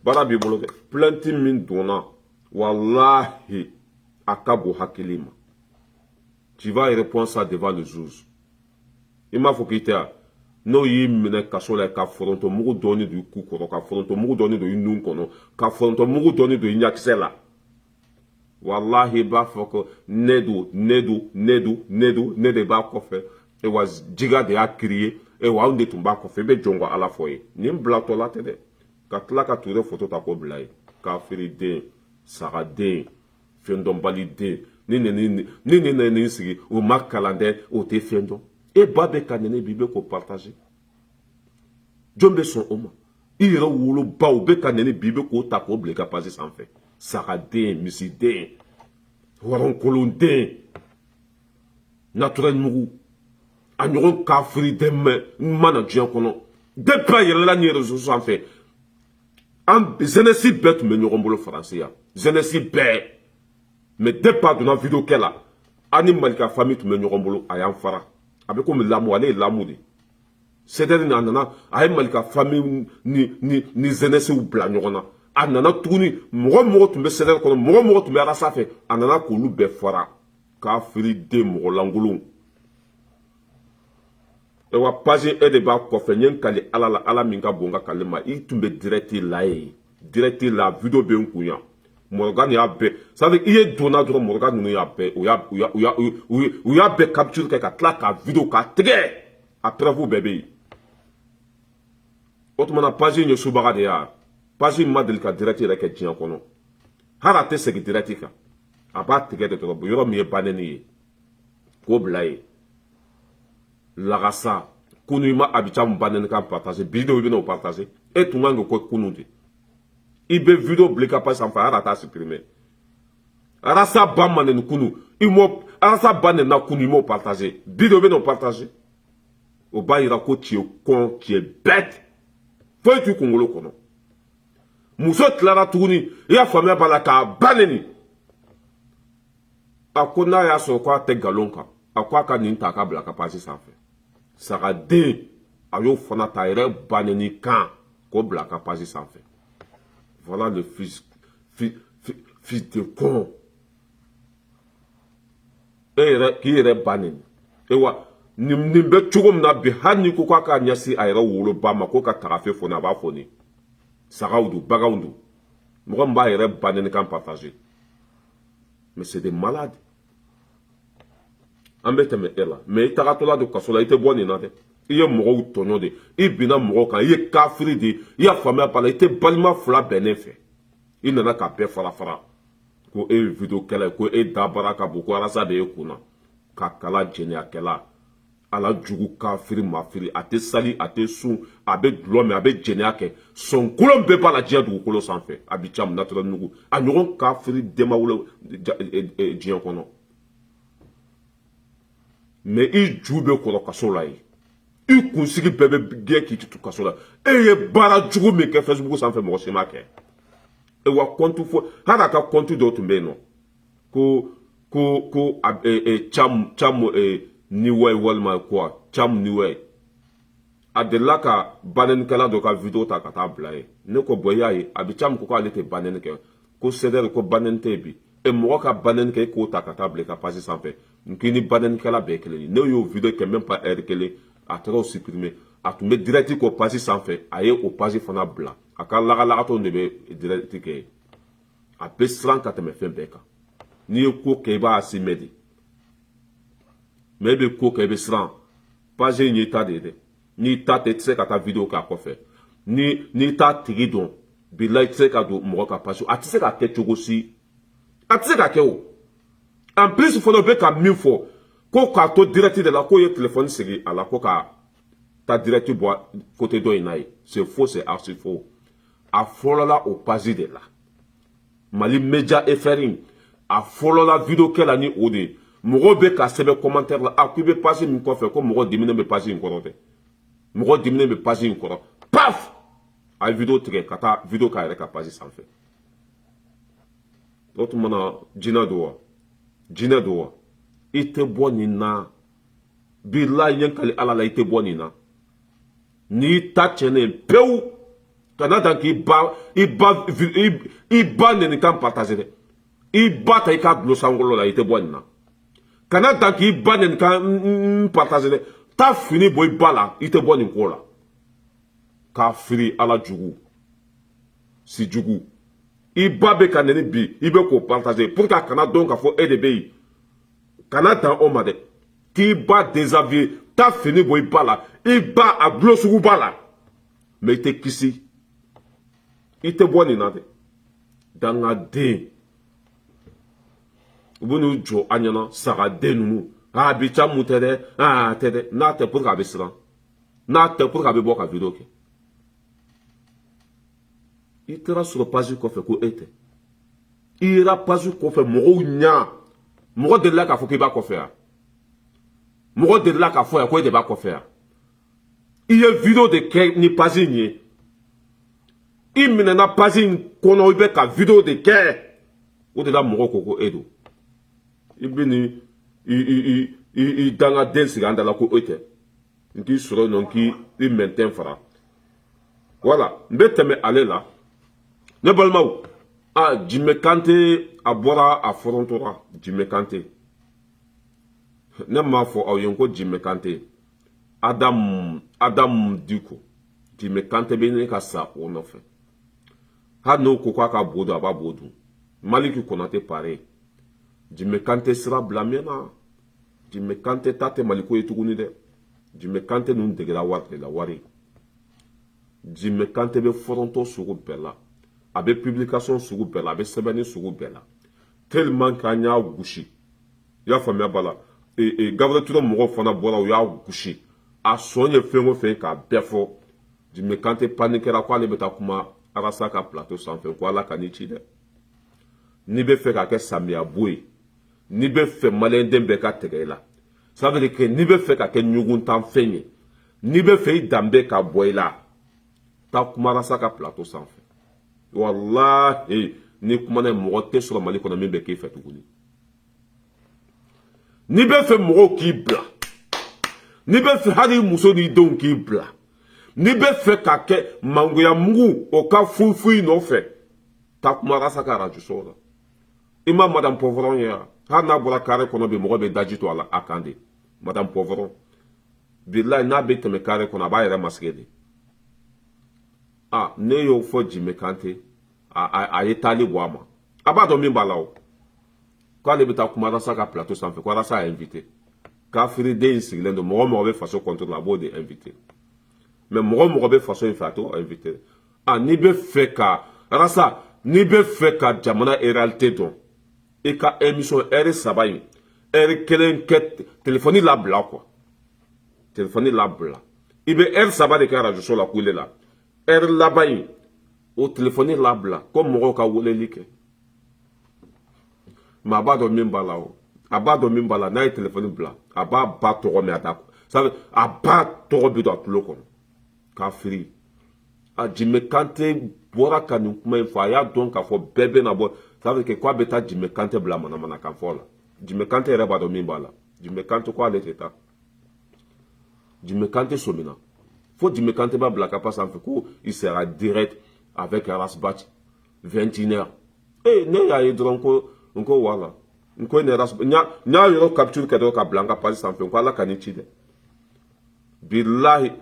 S1: baara b'i bolo dɛ plainte min donna wallahi a ka bon hakili ma tu vas répondre ça devant le juge i m'a fɔ k'i tɛ yan n'o y'i minɛ kaso la ka forontomugu dɔɔni don i ku kɔrɔ ka forontomugu dɔɔni don i nun kɔnɔ ka forontomugu dɔɔni don i ɲakisɛ la wallahi i b'a fɔ ko ne de b'a kɔfɛ wa jiga de y'a créé wa anw de tun b'a kɔfɛ i bɛ jɔn ka ala fɔ ye nin bilatɔ la tɛ dɛ ka tila ka Ture photo ta k'o bila ye kafiriden sagaden fɛndɔnbaliden ni nin sigi o ma kalan dɛ o tɛ fɛn dɔn e ba bɛ ka nɛnɛ bi i bɛ k'o partager jɔn bɛ sɔn o ma i yɛrɛ wolobaw bɛ ka nɛnɛ bi i bɛ k'o ta k'o bila i ka page sanfɛ sagaden misiden warankolonden naturel mugu a ɲɔgɔn kafiriden mana diɲɛ kɔnɔ depuis a yɛlɛla nin réseau sanfɛ jeunesse bɛɛ tun bɛ ɲɔgɔn bolo faransi yan jeunesse bɛɛ mais depuis a donna vidéo kɛ la an ni Malika famille tun bɛ ɲɔgɔn bolo a y'an fara a bɛ komi lamu ale ye lamu de Sederi a nana a ye Malika famille ni jeunesse bila ɲɔgɔn na a nana tuguni mɔgɔ tun bɛ Sederi kɔnɔ mɔgɔ tun bɛ arasa fɛ a nana k'olu bɛɛ fara kafiriden mɔgɔ lankolon wa page e de b'a kɔfɛ n ye n kali ala la ala min ka bon ka kali ma i tun bɛ direct la ye direct la vidéo bɛ n kun yan Morgan y'a bɛɛ ça veut dire i ye donna dɔrɔn Morgan ninnu y'a bɛɛ u y'a bɛɛ capture kɛ ka tila k'a vidéo k'a tigɛ a preuve bɛɛ bɛ yen o tuma na page in ye subaga de ye page in ma deli ka direct yɛrɛ kɛ diɲɛ kɔnɔ hali a tɛ segin direct kan a b'a tigɛ de dɔrɔn yɔrɔ min ye banɛni ye k'o bila yen lagasa kunu i ma Abidjan banɛni kan partager vidéo i bɛna o partager e tun kan k'o kɛ kunu de i bɛ vidéo bila i ka page sanfɛ hali a t'a supprimer arasa ba manɛni kunu arasa ba nɛnina kunu i m'o partager vidéo i bɛna o partager o b'a yira ko tu es con tu es bête foyi t'u kunkolo kɔnɔ muso tilara tuguni i y'a faamuya b'a la k'a banɛni a ko n'a y'a sɔrɔ k'a tɛ nkalon kan a ko a ka nin ta k'a bila a ka page sanfɛ sagaden a y'o fana ta a yɛrɛ banɛni kan k'o bila a ka page sanfɛ voilà le fils de con e yɛrɛ k'i yɛrɛ banɛni wa nin bɛ cogo min na bi hali n'i ko k'a ka ɲɛsin a yɛrɛ woloba ma k'o ka tagafe foni a b'a foni sagaw don baganw don mɔgɔ min b'a yɛrɛ banɛni kan partager mais c'est des malades an bɛ tɛmɛ e la mais i tagatɔla don kaso la i tɛ bɔ nin na dɛ i ye mɔgɔw tɔɲɔ de i binna mɔgɔw kan i ye kafiri de i y'a faamuya b'a la i tɛ balima fila bɛnnen fɛ i nana ka bɛɛ fara ko e video kɛlɛ ko e dabara ka bon ko arasa de e kunna ka kala jɛnɛyakɛla ala jugu kafiri mafiri a tɛ sali a tɛ sun a bɛ dulɔ min a bɛ jɛnɛya kɛ sɔnkolon bɛɛ b'a la diɲɛ dugukolo sanfɛ a bɛ camu naturel nugu a ɲɔgɔn kafiri denmawolo diɲɛ kɔnɔ mais i ju bɛ kɔrɔ kaso la ye i kunsigi bɛɛ bɛ gɛn k'i tutu kaso la e ye baara jugu min kɛ Facebook sanfɛ mɔgɔ si m'a kɛ e wa compte fo hali a ka compte dɔw tun bɛ yen nɔ ko cam niwɛ walima quoi cam niwɛ a delila ka banɛnikɛla dɔ ka video ta ka taa bila ye ne ko bɔn y'a ye a bɛ cam ko ale tɛ banɛni kɛ ko sɛdɛri ko banɛni tɛ yen bi mɔgɔ ka banɛni kɛ e k'o ta ka taa bila i ka page sanfɛ k'i ni banɛnikɛla bɛɛ kelen ye ne y'o video kɛ même pas heure kelen a taara o supprimer a tun bɛ direct k'o page sanfɛ a ye o page fana bila a ka lagalagatɔw de bɛ direct kɛ a bɛ siran ka tɛmɛ fɛn bɛɛ kan n'i ye ko kɛ i b'a assumer de mais e bɛ ko kɛ i bɛ siran page in y'i ta de ye dɛ n'i ta tɛ i tɛ se ka taa video k'a kɔfɛ n'i t'a tigi dɔn bilahi i tɛ se ka don mɔgɔ ka page a tɛ se ka kɛ cogo si a tɛ se ka kɛ o en plus fana u bɛ ka min fɔ ko k'a to direct de la k'o ye téléphone sigi a la ko ka taa direct bɔ côté dɔ in na ye c'est faux c'est archi faux a fɔlɔla o page de la Mali Media FR a fɔlɔla video kɛla ni o de ye mɔgɔw bɛ ka sɛbɛn commentaire la a ko i bɛ page min kɔfɛ ko mɔgɔ diminen bɛ page in kɔrɔ dɛ mɔgɔ diminen bɛ page in kɔrɔ paf a ye video tigɛ ka taa video k'a yɛrɛ ka page sanfɛ o tuma na jinɛ don wa jinɛ don wa i tɛ bɔ nin na bilahi ɲɛ kali ala la i tɛ bɔ nin na n'i ta tiɲɛnen pewu kana dan k'i ba nɛnikan partage dɛ i ba ta i k'a bilo sankolo la i tɛ bɔ nin na kana dan k'i ba nɛnikan partage dɛ taa fini bɔ i ba la i tɛ bɔ nin ko la k'a firi ala jugu si jugu i ba bɛ ka nɛni bi i bɛ k'o partage pour que a kana dɔn k'a fɔ e de bɛ yen kana dan o ma dɛ k'i ba désavouer taa fini bɔ i ba la i ba a bilo sugu b'a la mais i tɛ kisi i tɛ bɔ nin na dɛ dangaden u bɛ n'u jɔ an ɲɛna sagaden ninnu a bi ca mun tɛ dɛ a tɛ dɛ n'a tɛ pour que a bɛ siran n'a tɛ pour que a bɛ bɔ ka video kɛ i taara sɔrɔ page kɔfɛ ko e tɛ i yera page kɔfɛ mɔgɔw ɲa mɔgɔ delila k'a fɔ k'i b'a kɔfɛ yan mɔgɔ delila k'a fɔ yan ko e de b'a kɔfɛ yan i ye video de kɛ ni page in ye i minɛna page in kɔnɔ i bɛ ka video de kɛ o de la mɔgɔw ko ko e don i bɛ ni i dangaden sigi an da la ko e tɛ n k'i sɔrɔ yen nɔ k'i mɛntɛn fara voilà n bɛ tɛmɛ ale la ne balimaw Jimé Kanté a bɔra a fɔrɔntɔra Jimé Kanté ne m'a fɔ aw ye ko Jimé Kanté Adam Diko Jimé Kanté bɛ ne ka sa o nɔfɛ hali n'o ko k'a ka bo dun a b'a bo dun Maliki Konate pareil Jimé Kanté sira bila min na Jimé Kanté ta tɛ Maliko ye tuguni dɛ Jimé Kanté ninnu degera wari de la wari Jimé Kanté bɛ fɔrɔntɔ sugu bɛɛ la a bɛ publication sugu bɛɛ la a bɛ sɛbɛnni sugu bɛɛ la tellement que an y'a gosi i y'a faamuya ba la Gabriel Touré mɔgɔw fana bɔra u y'a gosi a sɔn ye fɛn o fɛn k'a bɛɛ fɔ Jimé Kanté paniquera ko ale bɛ taa kuma Arasa ka plateau sanfɛ ko ala ka n'i ci dɛ n'i bɛ fɛ ka kɛ samiya bo ye n'i bɛ fɛ maliyɛnden bɛɛ ka tigɛ i la ça veut dire que n'i bɛ fɛ ka kɛ ɲuguntan fɛn ye n'i bɛ fɛ i danbe ka bɔ i la taa kuma Arasa ka plateau sanfɛ wallahi ni kuma na mɔgɔ tɛ sɔrɔ Mali kɔnɔ min bɛ k'i fɛ tuguni n'i bɛ fɛ mɔgɔw k'i bila n'i bɛ fɛ hali muso n'i denw k'i bila n'i bɛ fɛ ka kɛ mangoya mugu o ka fufu nɔfɛ taa kuma Arasa ka radio so la i ma madame Povron ye hali n'a bɔra carré kɔnɔ bi mɔgɔ bɛ daji to a kan de madame Povron bilahi n'a bɛ tɛmɛ carré kɔnɔ a b'a yɛrɛ masigi de ne y'o fɔ Jimé Kanté a ye taali bɔ a ma a b'a dɔn min b'a la o k'ale bɛ taa kuma Arasa ka plateau sanfɛ ko Arasa y'a invité kafiriden in sigilen don mɔgɔ mɔgɔ bɛ faso contre la a b'o de invité mais mɔgɔ mɔgɔ bɛ faso in fɛ a t'o invité n'i bɛ fɛ ka Arasa n'i bɛ fɛ ka jamana réalité dɔn et ka émission R sabayi R kelen ket téléphonie la bla quoi téléphonie la bla ibe R saba de ka radio so la kule la R la bayi o téléphonie la bla comme mo ka wole like ma ba do min bala o aba do min bala na téléphonie bla aba ba to me atako ça veut aba to bi do tulo ko ka free a Jimmy Kanté bora kanu kuma fa ya donc ka fo bébé na bo ça veut que quoi beta Jimmy Kanté bla mana kan fo la Jimmy Kanté reba do min bala Jimmy Kanté quoi l'état Jimmy Kanté somina faut Jimmy Kanté ba bla ka passe en fait il sera direct avec Rasbat 21h ne ya yedron ko wala nko ne Rasbat nya yo capture ka do ka blanca passe en fait ko ala kaniti de billahi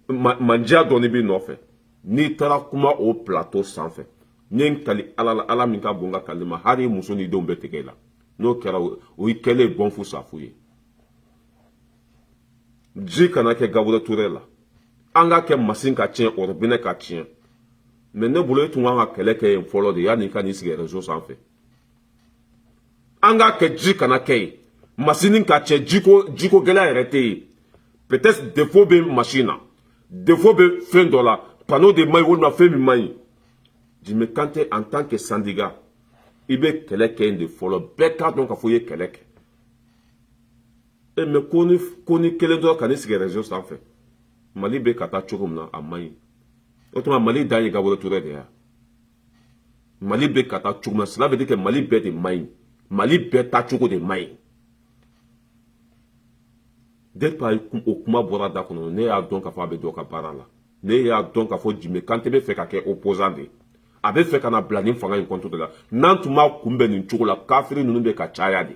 S1: manja doni bi no fait ni tara kuma o plateau sanfɛ nyen kali ala min ka bonga kalima hari muso ni don betege la no kɛra o yi kɛle bon fu safu ye ji kana kɛ Gabriel Touré la an ka kɛ machine ka tiɲɛ robinet ka tiɲɛ mais ne bolo tun kan ka kɛlɛ kɛ yen fɔlɔ de yanni ka n'i sigi réseau sanfɛ an ka kɛ ji kana kɛ yen machine ka tiɲɛ jiko gɛlɛya yɛrɛ tɛ yen peut-être défaut bɛ machine na défaut bɛ fɛn dɔ la panneau de maille walima fɛn min man ɲi Jimmy Kanté en tant que syndicat i bɛ kɛlɛ kɛ yen de fɔlɔ bɛɛ k'a dɔn k'a fɔ i ye kɛlɛ kɛ mais ko ni kelen dɔrɔn ka n'i sigi réseau sanfɛ Mali bɛ ka taa cogo min na a man ɲi o tuma Mali dan ye Gabriel Touré de ye Mali bɛ ka taa cogo min na cela veut dire que Mali bɛɛ de man ɲi Mali bɛɛ taa cogo de man ɲi dès que o kuma bɔra da kɔnɔ ne y'a dɔn k'a fɔ a bɛ dɔ ka baara la ne y'a dɔn k'a fɔ Jimmy Kanté bɛ fɛ ka kɛ opposant de a bɛ fɛ ka na bila nin fanga in contre de la n'an tun b'a kunbɛn nin cogo la kafiri ninnu bɛ ka caya de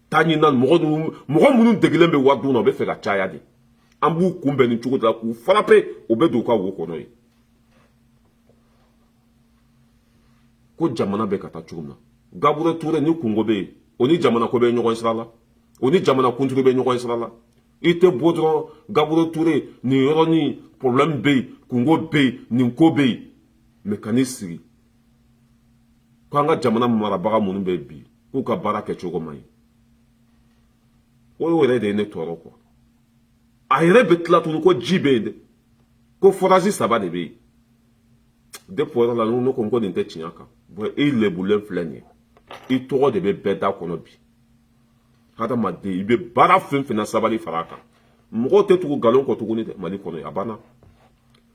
S1: taa ɲinan mɔgɔ minnu degilen bɛ wari dun na o bɛ fɛ ka caya de an b'u kunbɛn nin cogo de la k'u frappé o bɛ don u ka wo kɔnɔ ye ko jamana bɛ ka taa cogo min na Gabriel Touré ni kungo bɛ yen o ni jamana ko bɛ ɲɔgɔn sira la o ni jamana kuntigi bɛ ɲɔgɔn sira la i tɛ bɔ dɔrɔn Gabriel Touré nin yɔrɔ ni problème bɛ yen kungo bɛ yen nin ko bɛ yen mais ka n'i sigi ko an ka jamana marabaga minnu bɛ bi k'u ka baara kɛcogo man ɲi o yɛrɛ de ye ne tɔɔrɔ quoi a yɛrɛ bɛ tila tuguni ko ji bɛ yen dɛ ko forage saba de bɛ yen depuis o yɔrɔ la ne ko nin tɛ tiɲɛ kan bon i lebulen filɛ nin ye i tɔgɔ de bɛ bɛɛ da kɔnɔ bi hadamaden i bɛ baara fɛn fɛn na sabali fara a kan mɔgɔw tɛ tugu nkalon kɔ tuguni dɛ Mali kɔnɔ a banna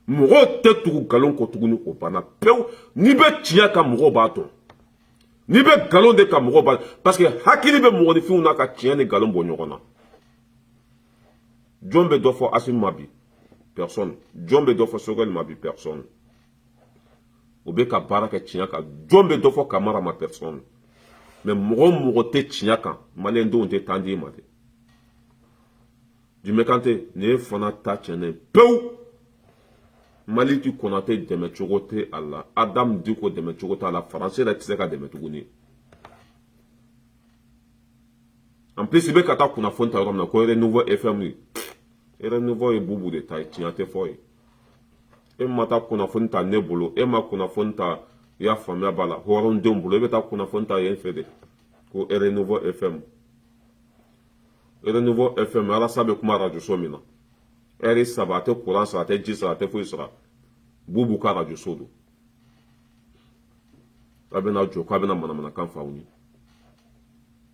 S1: mɔgɔw tɛ tugu nkalon kɔ tuguni o banna pewu n'i bɛ tiɲɛ kan mɔgɔw b'a dɔn n'i bɛ nkalon de kan mɔgɔw b'a dɔn parce que hakili bɛ mɔgɔninfinw na ka tiɲɛ ni nkalon bɔ ɲɔgɔn na jɔn bɛ dɔ fɔ Assimi ma bi personne jɔn bɛ dɔ fɔ Sogɛli ma bi personne o bɛ ka baara kɛ tiɲɛ kan jɔn bɛ dɔ fɔ Kamara ma personne mais mɔgɔ tɛ tiɲɛ kan maliyɛndenw tɛ tan di ma dɛ Jimmy Kanté nin ye fana ta tiɲɛnen pewu Mali ti Konate dɛmɛ cogo tɛ a la Adam Diko dɛmɛ cogo t'a la Faransi yɛrɛ tɛ se ka dɛmɛ tuguni en plus i bɛ ka taa kunnafoni ta yɔrɔ min na ko Renouveau FM Renouveau ye bubu de ta ye tiɲɛ tɛ fɔ ye e ma taa kunnafoni ta ne bolo e ma kunnafoni ta i y'a faamuya b'a la hɔrɔndenw bolo e bɛ taa kunnafoni ta yen fɛ de ko Renouveau FM Renouveau FM Alasa bɛ kuma radio so min na heure saba a tɛ courant sara a tɛ ji sara a tɛ foyi sara bubu ka radio so don a bɛna jɔ k'a bɛna manamanakan fɔ aw ye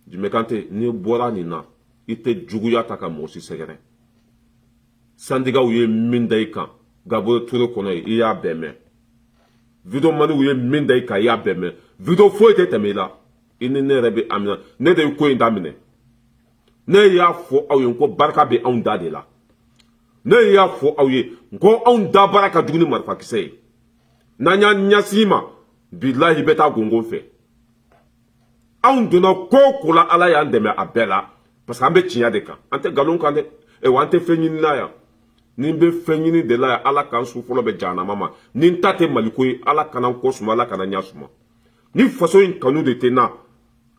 S1: Jimmy Kanté n'i bɔra nin na i tɛ juguya ta ka mɔgɔ si sɛgɛrɛ syndicats ye min da i kan Gabriel Touré kɔnɔ ye i y'a bɛɛ mɛn Videomaniw ye min da i kan i y'a bɛɛ mɛn video foyi tɛ tɛmɛ i la i ni ne yɛrɛ bɛ Amina ne de ye ko in daminɛ ne y'a fɔ aw ye ko barika bɛ anw da de la ne y'a fɔ aw ye ko anw da baara ka jugu ni marifakisɛ ye n'an y'an ɲɛsin ma bilahi bɛ taa gongon fɛ anw donna ko o ko la ala y'an dɛmɛ a bɛɛ la parce que an bɛ tiɲɛ de kan an tɛ nkalon kan dɛ wa an tɛ fɛn ɲini na yan ni n bɛ fɛn ɲini de la yan ala k'an su fɔlɔ bɛ jahanama ma ni n ta tɛ maliko ye ala kana n kɔ suma ala kana n ɲɛ suma ni faso in kanu de tɛ n na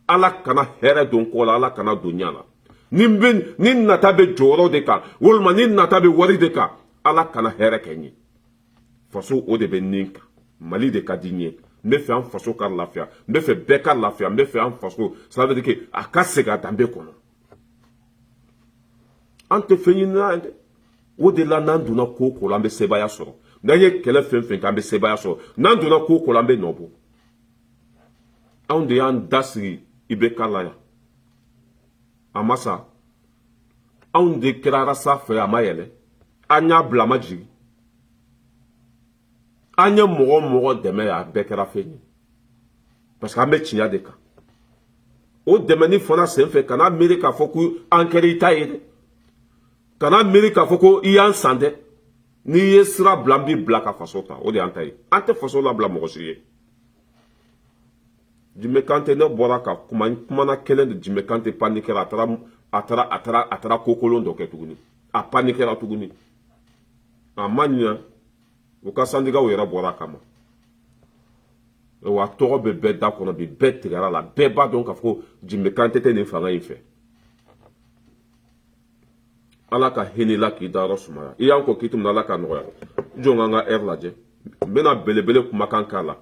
S1: ala kana hɛrɛ don kɔ la ala kana don ɲɛ la ni nata bɛ jɔyɔrɔ de kan walima ni nata bɛ wari de kan ala kana hɛrɛ kɛ n ye faso o de bɛ nin kan mali de ka di n ye n bɛ fɛ an faso ka lafiya n bɛ fɛ bɛɛ ka lafiya n bɛ fɛ an faso ça veut dire que a ka segin a danbe kɔnɔ an tɛ fɛn ɲini n'a ye dɛ o de la n'an donna ko o ko la an bɛ sebaaya sɔrɔ n'an ye kɛlɛ fɛn fɛn kɛ an bɛ sebaaya sɔrɔ n'an donna ko o ko la an bɛ nɔ bɔ anw de y'an da sigi IBK la yan a ma sa anw de kɛra arasa fɛ a ma yɛlɛ an y'a bila a ma jigin an ye mɔgɔ o mɔgɔ dɛmɛ a bɛɛ kɛra fɛn ye parce que an bɛ tiɲɛ de kan o dɛmɛni fana senfɛ kana miiri k'a fɔ ko an kɛra i ta ye dɛ kana miiri k'a fɔ ko i y'an san dɛ n'i ye sira bila an b'i bila ka faso ta o de y'an ta ye an tɛ faso labila mɔgɔ si ye Jimé Kanté ne bɔra ka kumana kelen de Jimé Kanté paniquera a taara ko kolon dɔ kɛ tuguni a paniquera tuguni a ma ɲɛ u ka syndicat yɛrɛ bɔra a kama wa tɔgɔ bɛ bɛɛ da kɔnɔ bi bɛɛ tigɛra la bɛɛ b'a dɔn k'a fɔ Jimé Kanté tɛ nin fanga in fɛ ala ka hinɛ la k'i dayɔrɔ sumaya i y'an kɔ k'i tun ala ka nɔgɔya jɔn an ka heure lajɛ n bɛna belebele kumakan k'a la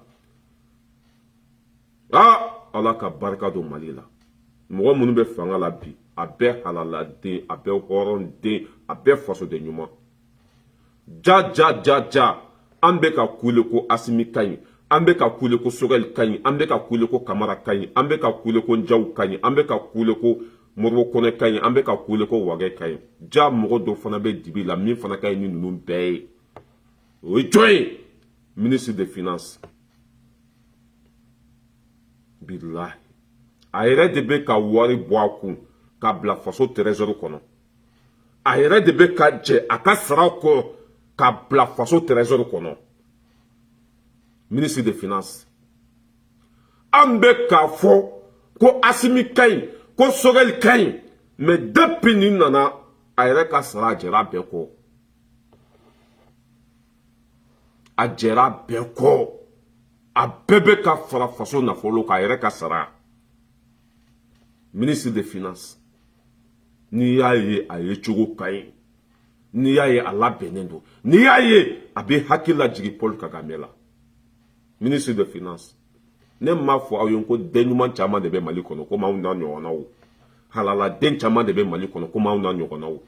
S1: ala ka barika don Mali la mɔgɔ minnu bɛ fanga la bi a bɛɛ halaladen a bɛɛ hɔrɔnden a bɛɛ fasoden ɲuman ja an bɛ ka kule ko Asimi ka ɲi an bɛ ka kule ko Sogɛli ka ɲi an bɛ ka kule ko Kamara ka ɲi an bɛ ka kule ko Njaw ka ɲi an bɛ ka kule ko Modibo Kɔnɛ ka ɲi an bɛ ka kule ko Wagɛ ka ɲi ja mɔgɔ dɔ fana bɛ dibi la min fana ka ɲi ni ninnu bɛɛ ye o ye jɔn ye ministre des finances bilahi a yɛrɛ de bɛ ka wari bɔ a kun ka bila faso trésor kɔnɔ a yɛrɛ de bɛ ka jɛ a ka sara kɔ ka bila faso trésor kɔnɔ ministre des finances an bɛ k'a fɔ ko Asimi ka ɲi ko Sogɛli ka ɲi mais depuis nin nana a yɛrɛ ka sara a jɛra bɛɛ kɔ a jɛra bɛɛ kɔ a bɛɛ bɛ ka fara faso nafolo k'a yɛrɛ ka sara ministre des finances n'i y'a ye a ye cogo ka ɲi n'i y'a ye a labɛnnen don n'i y'a ye a bɛ hakili lajigin Paul Kagame la ministre des finances ne m'a fɔ aw ye ko den ɲuman caman de bɛ Mali kɔnɔ komi anw n'a ɲɔgɔnnaw halaladen caman de bɛ Mali kɔnɔ komi anw n'a ɲɔgɔnnaw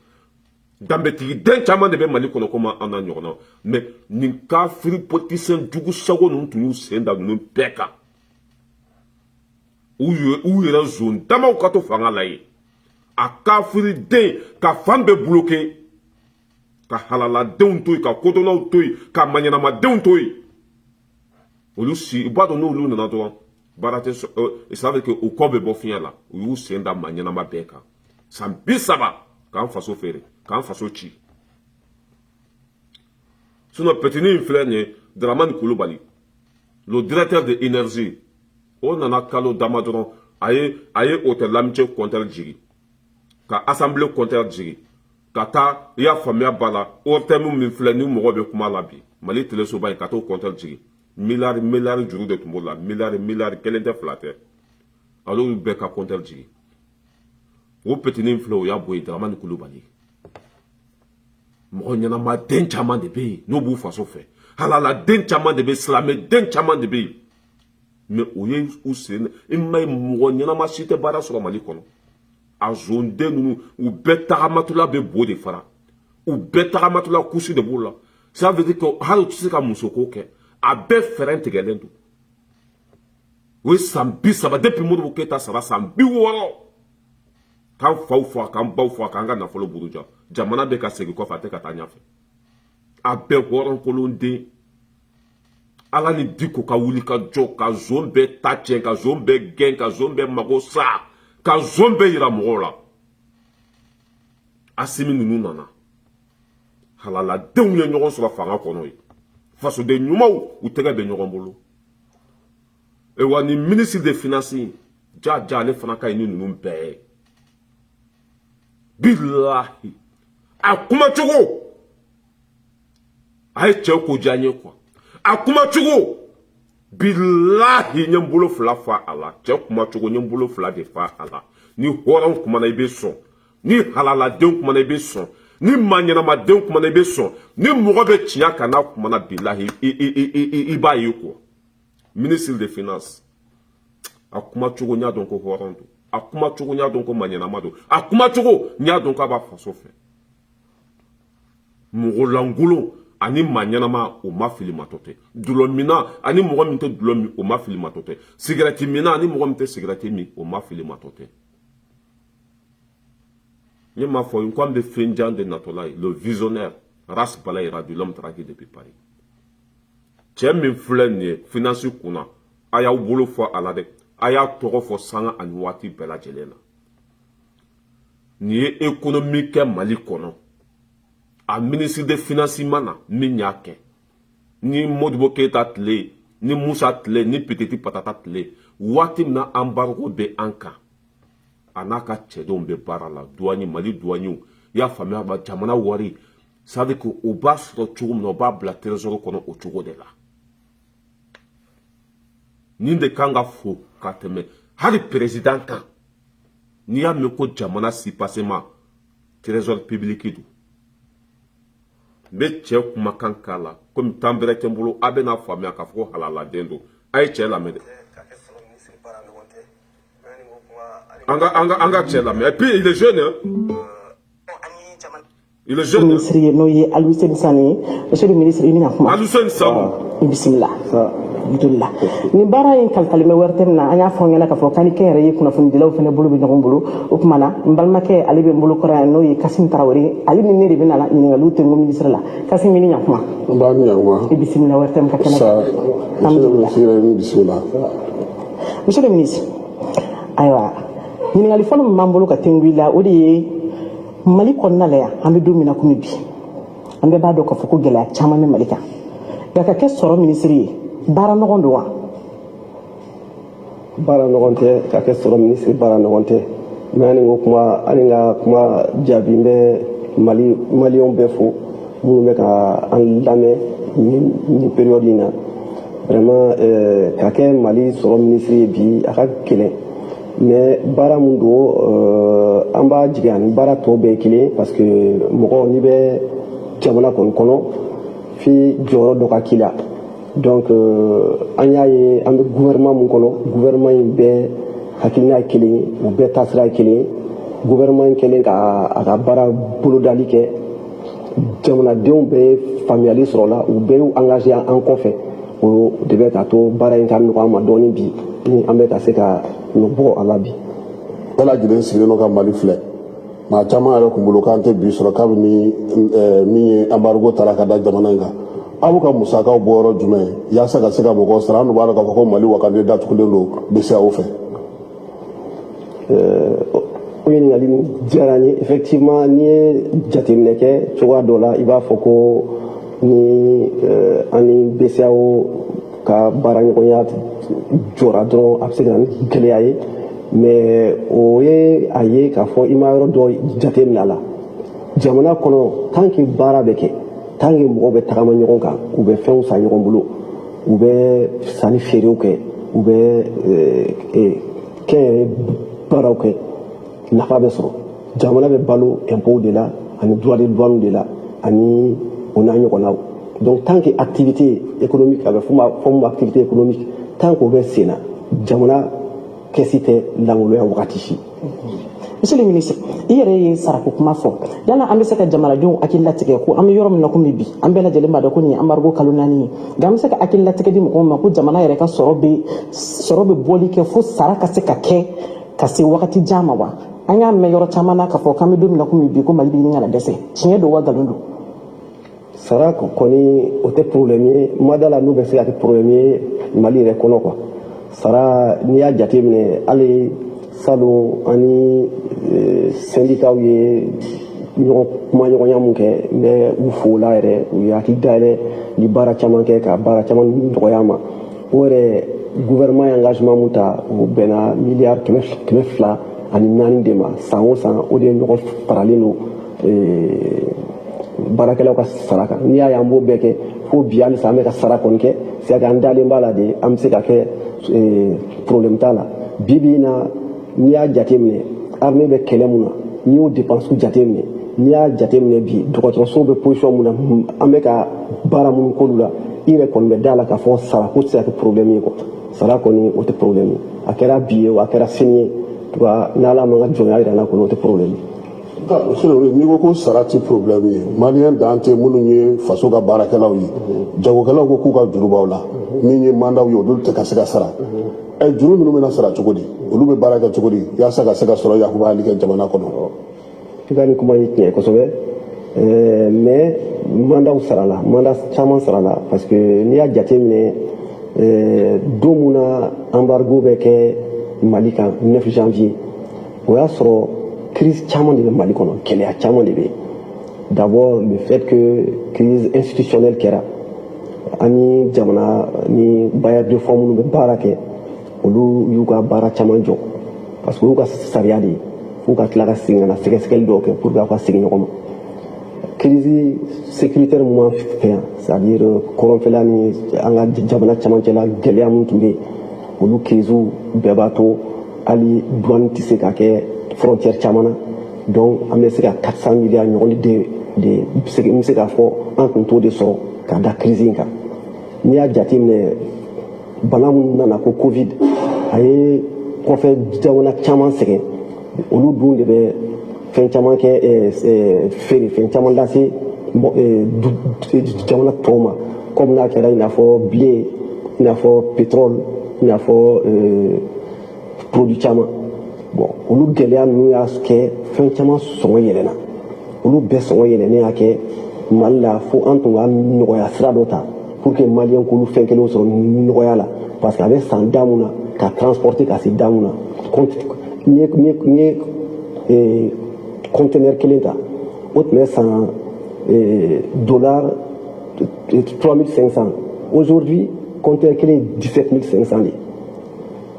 S1: danbetigi den caman de bɛ Mali kɔnɔ komi anw n'a ɲɔgɔnnaw mais nin kafiri politicien jugu sago ninnu tun y'u sen da ninnu bɛɛ kan u yɛrɛ zon damaw ka to fanga la yen a kafiri den ka fan bɛɛ bloqué ka halaladenw to yen ka kodɔnnaw to yen ka maɲɛnamadenw to yen olu si i b'a dɔn n'olu nana dɔrɔn baara tɛ ça veut dire que u kɔ bɛ bɔ fiɲɛ la u y'u sen da maɲɛnama bɛɛ kan san 30 k'an faso feere k'an faso ci sinon petini in filɛ nin ye Dramane Coulibaly le directeur de énergie o nana kalo dama dɔrɔn a ye hôtel Lamitié compteur jigi ka assemblée compteur jigi ka taa i y'a faamuya b'a la ORTM min filɛ ni mɔgɔ bɛ kuma la bi Mali télésoba in ka t'o compteur jigi miliyari juru de tun b'o la miliyari kelen tɛ fila tɛ ale y'u bɛɛ ka compteur jigi o petini filɛ o y'a bɔ yen Dramane Coulibaly mɔgɔ ɲɛnama den caman de bɛ yen n'o b'u faso fɛ halala den caman de bɛ yen silamɛ den caman de bɛ yen mais o ye u sen i ma ye mɔgɔ ɲɛnama si tɛ baara sɔrɔ Mali kɔnɔ a zon den ninnu u bɛɛ tagamatɔla bɛ bo de fara u bɛɛ tagamatɔla kusi de b'o la ça veut dire que hali u tɛ se ka musoko kɛ a bɛɛ fɛrɛn tigɛlen don o ye san 30 depuis Modibo Keyita sara san 60 k'an faw fɔ k'an baw fɔ k'an ka nafolo buruja jamana bɛ ka segin kɔfɛ a tɛ ka taa ɲɛfɛ a bɛɛ hɔrɔnkolonden ala ni diko ka wuli ka jɔ ka zon bɛɛ ta tiɲɛ ka zon bɛɛ gɛn ka zon bɛɛ mago sa ka zon bɛɛ yira mɔgɔw la Asimi ninnu nana halaladenw ye ɲɔgɔn sɔrɔ fanga kɔnɔ ye fasoden ɲumanw u tɛgɛ bɛ ɲɔgɔn bolo wa ni ministre des finances ja ale fana ka ɲi ni ninnu bɛɛ ye bilahi a kumacogo a ye cɛw ko diya n ye quoi a kumacogo bilahi n ye n bolo fila fa a la cɛ kumacogo n ye n bolo fila de fa a la ni hɔrɔn kumana i bɛ sɔn ni halaladenw kumana i bɛ sɔn ni maɲɛnamadenw kumana i bɛ sɔn ni mɔgɔ bɛ tiɲɛ kan n'a kumana bilahi i b'a ye quoi ministre des Finances. A kuma chogo nya donc ko horonto. A kuma chogo nya donc ko manyana mado. A kuma chogo nya donc aba faso fe. Mugolangulo ani manyana ma o ma fili matote. Dulomina ani mogo minte dulomi o ma fili matote. Cigarette mina ani mogo minte cigarette mi o ma fili matote. Ni ma fo une comme de Fendjan de Natolai, le visionnaire Ras Balaïra de l'homme traqué depuis Paris. Tiens min flène financier kuna aya bolo fo alade aya toro fo sanga ani wati bela jelena. Ni économique Mali kono. A ministre des Finances mana minyake. Ni Modibo Keita tle, ni Moussa tle, ni Petiti Patata tle. Wati na embargo be anka. Anaka chedon be barala douani Mali douaniou ya famia ba jamana wari ça veut que au bas sur chugum no ba bla trésor kono o chugo de la ninde kanga fo kateme hadi président kan ni ya me ko jamana si passement trésor public du be che kuma kankala comme tambere kembulu abena famia ka fo halala dendo ay che la mede Anga Tchela, mais puis il est jeune. Hein? Il est jeune.
S2: Monsieur le ministre, il Bismillah. Alhamdulillah. Ni bara in kalkalime wertem na anya fongela ka fo kan kere yi kuna fundi law fene bulu bi ngom bulu ukmana mbalmake ali be bulu kora no yi Kasim Traoré ali ni neri binala ni ngalu te ngom ministre la Kasim ni nyakuma ba ni nyakuma bismillah wertem ka kana Bismillah. Monsieur le ministre, aywa ni ngali folo mambulu ka tengwila odi Mali konna le ambe do mina kumi bi ambe ba do ka foko gela chama me malika ya ka kesoro ministre bara nogondo wa bara nogonte ka kesoro ministre bara nogonte mani ngokuma aninga kuma jabimbe Mali on befo mu me ka an lame ni période ina vraiment ka ke Mali soro ministre bi aka kele mais bara mundo amba jigan bara to be kile parce que mogo ni be jamana kono fi joro do ka kila donc anyaye ambe gouvernement mun kono gouvernement be hakilina kile ou be tasra kile gouvernement kele ka aga bara bolo dalike jamana deun be familiali soro la ou be engagé en confé o debe ta to bara intan ko ma doni bi ni ambe ta se ka no bo alabi wala gidan sire no ka Mali flek ma chama ara kumbulu kante bi soro ka ni mi embargo tara ka da jamana nga abu ka musaka boro jume ya saka seka boko sara no bara ka ko Mali wa candidat kulelo be sa ofe oyeni ngali jarani effectivement ni jatimneke chowa dola iba foko ni ani BCAO ka barani ko yat jora dron absegan geleaye mais oye aye ka fo imayro do jatem nala jamana kono tanki bara beke tanki mo be tagama nyon ka ou be few sa nyon bulu ou be sani feriu ke ou be ke bara ke na fa be so jamana be balu impôt de la ani droit de douane de la ani onanyo konaw donc tant que activité économique avec forme activité économique tant qu'on veut sénat jamana kesite langolo ya wakati. Monsieur le ministre, iyere sarako kuma fo yana ambe seka jamana jong akilla tike ko am yorom na ko mibi ambe la jelema da ko ni amargo kalunani gam seka akilla tike di mo ko jamana yere ka sorobe boli ke fo saraka seka ke kasi wakati jama wa anya me yoro chamana ka fo kam do mi na ko mibi ko mali bi ngala dese tinye do wa galundu sarako koni ote problème madala no be se ati problème Mali re kono quoi sara ni ya jatemne ale salon ani syndicat ye ñoo kuma ñoo ñamuke mais u fola ere u ya ki dale li bara chamanke ka bara chaman doyama ore gouvernement engagement muta u bena milliard kemefla ani nani dema sango san o de ñoo paralelo barakela ka saraka ni ya yambo beke fo biali same ka saraka onke se ga ndale mbala de am se ka ke problème tala bibina ni ya jatemne armée be kelemuna ni o dépense ku jatemne ni ya jatemne bi dokoto so be position muna ameka bara mun ko dula i yɛrɛ kɔni bɛ da la k'a fɔ sara ko tɛ se ka kɛ problème ye quoi sara kɔni o tɛ problème ye a kɛra bi ye o a kɛra sini ye n'ala ma ka jɔnya jira n na kɔni o tɛ problème ye.
S3: n'i ko ko sara tɛ problème ye maliyɛn dan tɛ minnu ye faso ka baarakɛlaw ye jagokɛlaw ko k'u ka juru b'aw la min ye mandaw ye olu tɛ ka se ka sara juru ninnu bɛna sara cogo di olu bɛ baara kɛ cogo di yaasa ka se ka sɔrɔ yakubaya kɛ jamana kɔnɔ.
S2: i ka nin kuma ye tiɲɛ kosɛbɛ mais mandaw sarala manda caman sarala parce que n'i y'a jateminɛ don mun na embargo bɛ kɛ Mali kan 9 janvier o y'a sɔrɔ crise caman de bɛ Mali kɔnɔ gɛlɛya caman de bɛ d'abord le fait que crise institutionnelle kɛra ani jamana ni bailleur de fonds minnu bɛ baara kɛ olu y'u ka baara caman jɔ parce que olu ka sariya de ye f'u ka tila ka segin ka na sɛgɛsɛgɛli dɔw kɛ pour que aw ka segin ɲɔgɔn ma crise sécuritaire min b'an fɛ yan c'est à dire kɔrɔnfɛla ni an ka jamana camancɛ la gɛlɛya min tun bɛ yen olu crise bɛɛ b'a to hali douane tɛ se ka kɛ frontière caman na donc an bɛ se ka 400 milliards ɲɔgɔn de n bɛ se k'a fɔ an tun t'o de sɔrɔ ka da crise in kan n'i y'a jateminɛ bana minnu nana ko covid a ye kɔfɛ jamana caman sɛgɛn olu dun de bɛ fɛn caman kɛ feere fɛn caman lase jamana tɔw ma comme n'a kɛra i n'a fɔ bilen i n'a fɔ pétrole i n'a fɔ produit caman bon olu gɛlɛya ninnu y'a kɛ fɛn caman sɔngɔ yɛlɛnna olu bɛɛ sɔngɔ yɛlɛnnen y'a kɛ Mali la fo an tun ka nɔgɔya sira dɔ ta pour que maliyɛn k'olu fɛn kelenw sɔrɔ nɔgɔya la parce que a bɛ san da mun na ka transporter ka se da mun na n'i ye conteneur kelen ta o tun bɛ san dollar 3500 aujourd'hui conteneur kelen 17500 de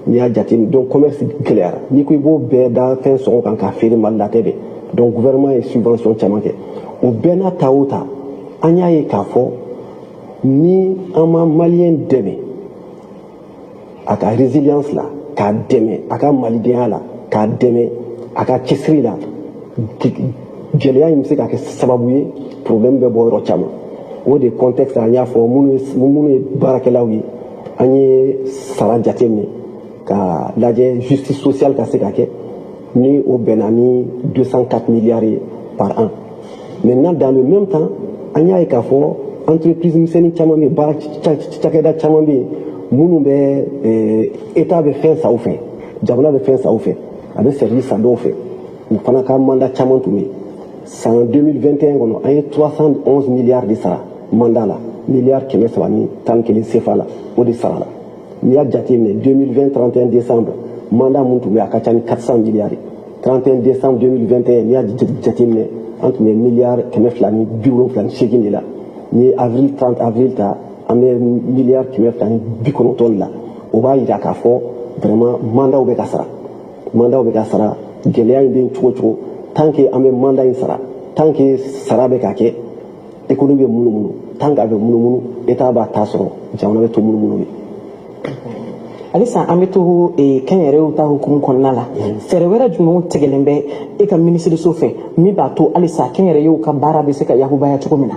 S2: n'i y'a jateminɛ donc commerce gɛlɛyara n'i ko i b'o bɛɛ da fɛn sɔngɔ kan k'a feere Mali la tɛ bɛn donc gouvernement ye subvention caman kɛ o bɛɛ n'a ta o ta an y'a ye k'a fɔ ni an ma maliyɛn dɛmɛ a ka résilience la k'a dɛmɛ a ka malidenya la k'a dɛmɛ a ka cɛsiri la gɛlɛya in bɛ se ka kɛ sababu ye problème bɛ bɔ yɔrɔ caman o de contexte an y'a fɔ minnu ye baarakɛlaw ye an ye sara jateminɛ ka lajɛ justice sociale ka se ka kɛ ni o bɛnna ni 204 milliards ye par an maintenant dans le même temps an y'a ye k'a fɔ entreprise misɛnnin caman bɛ yen baara cakɛda caman bɛ yen minnu bɛ état bɛ fɛn sa u fɛ jamana bɛ fɛn sa u fɛ a bɛ service sa dɔw fɛ u fana ka mandat caman tun bɛ yen san 2021 kɔnɔ an ye 311 milliards de sara mandat la miliyari 311 CFA la o de sara la n'i y'a jateminɛ 2020 31 décembre mandat mun tun bɛ a ka ca ni 400 milliards 31 décembre 2021 n'i y'a jateminɛ an tun bɛ miliyari 278 de la n'i ye avril 30 avril ta an bɛ miliyari 290 de la o b'a jira k'a fɔ vraiment mandaw bɛ ka sara gɛlɛya in bɛ yen cogo o cogo tant que an bɛ mandat in sara tant que sara bɛ ka kɛ économie bɛ munumunu tant que a bɛ munumunu état b'a ta sɔrɔ jamana bɛ to munumunu de.
S4: Halisa an bɛ to kɛnyɛrɛyew ta hukumu kɔnɔna la fɛɛrɛ wɛrɛ jumɛnw tigɛlen bɛ e ka minisiriso fɛ min b'a to halisa kɛnyɛrɛyew ka baara bɛ se ka yakubaya cogo min na.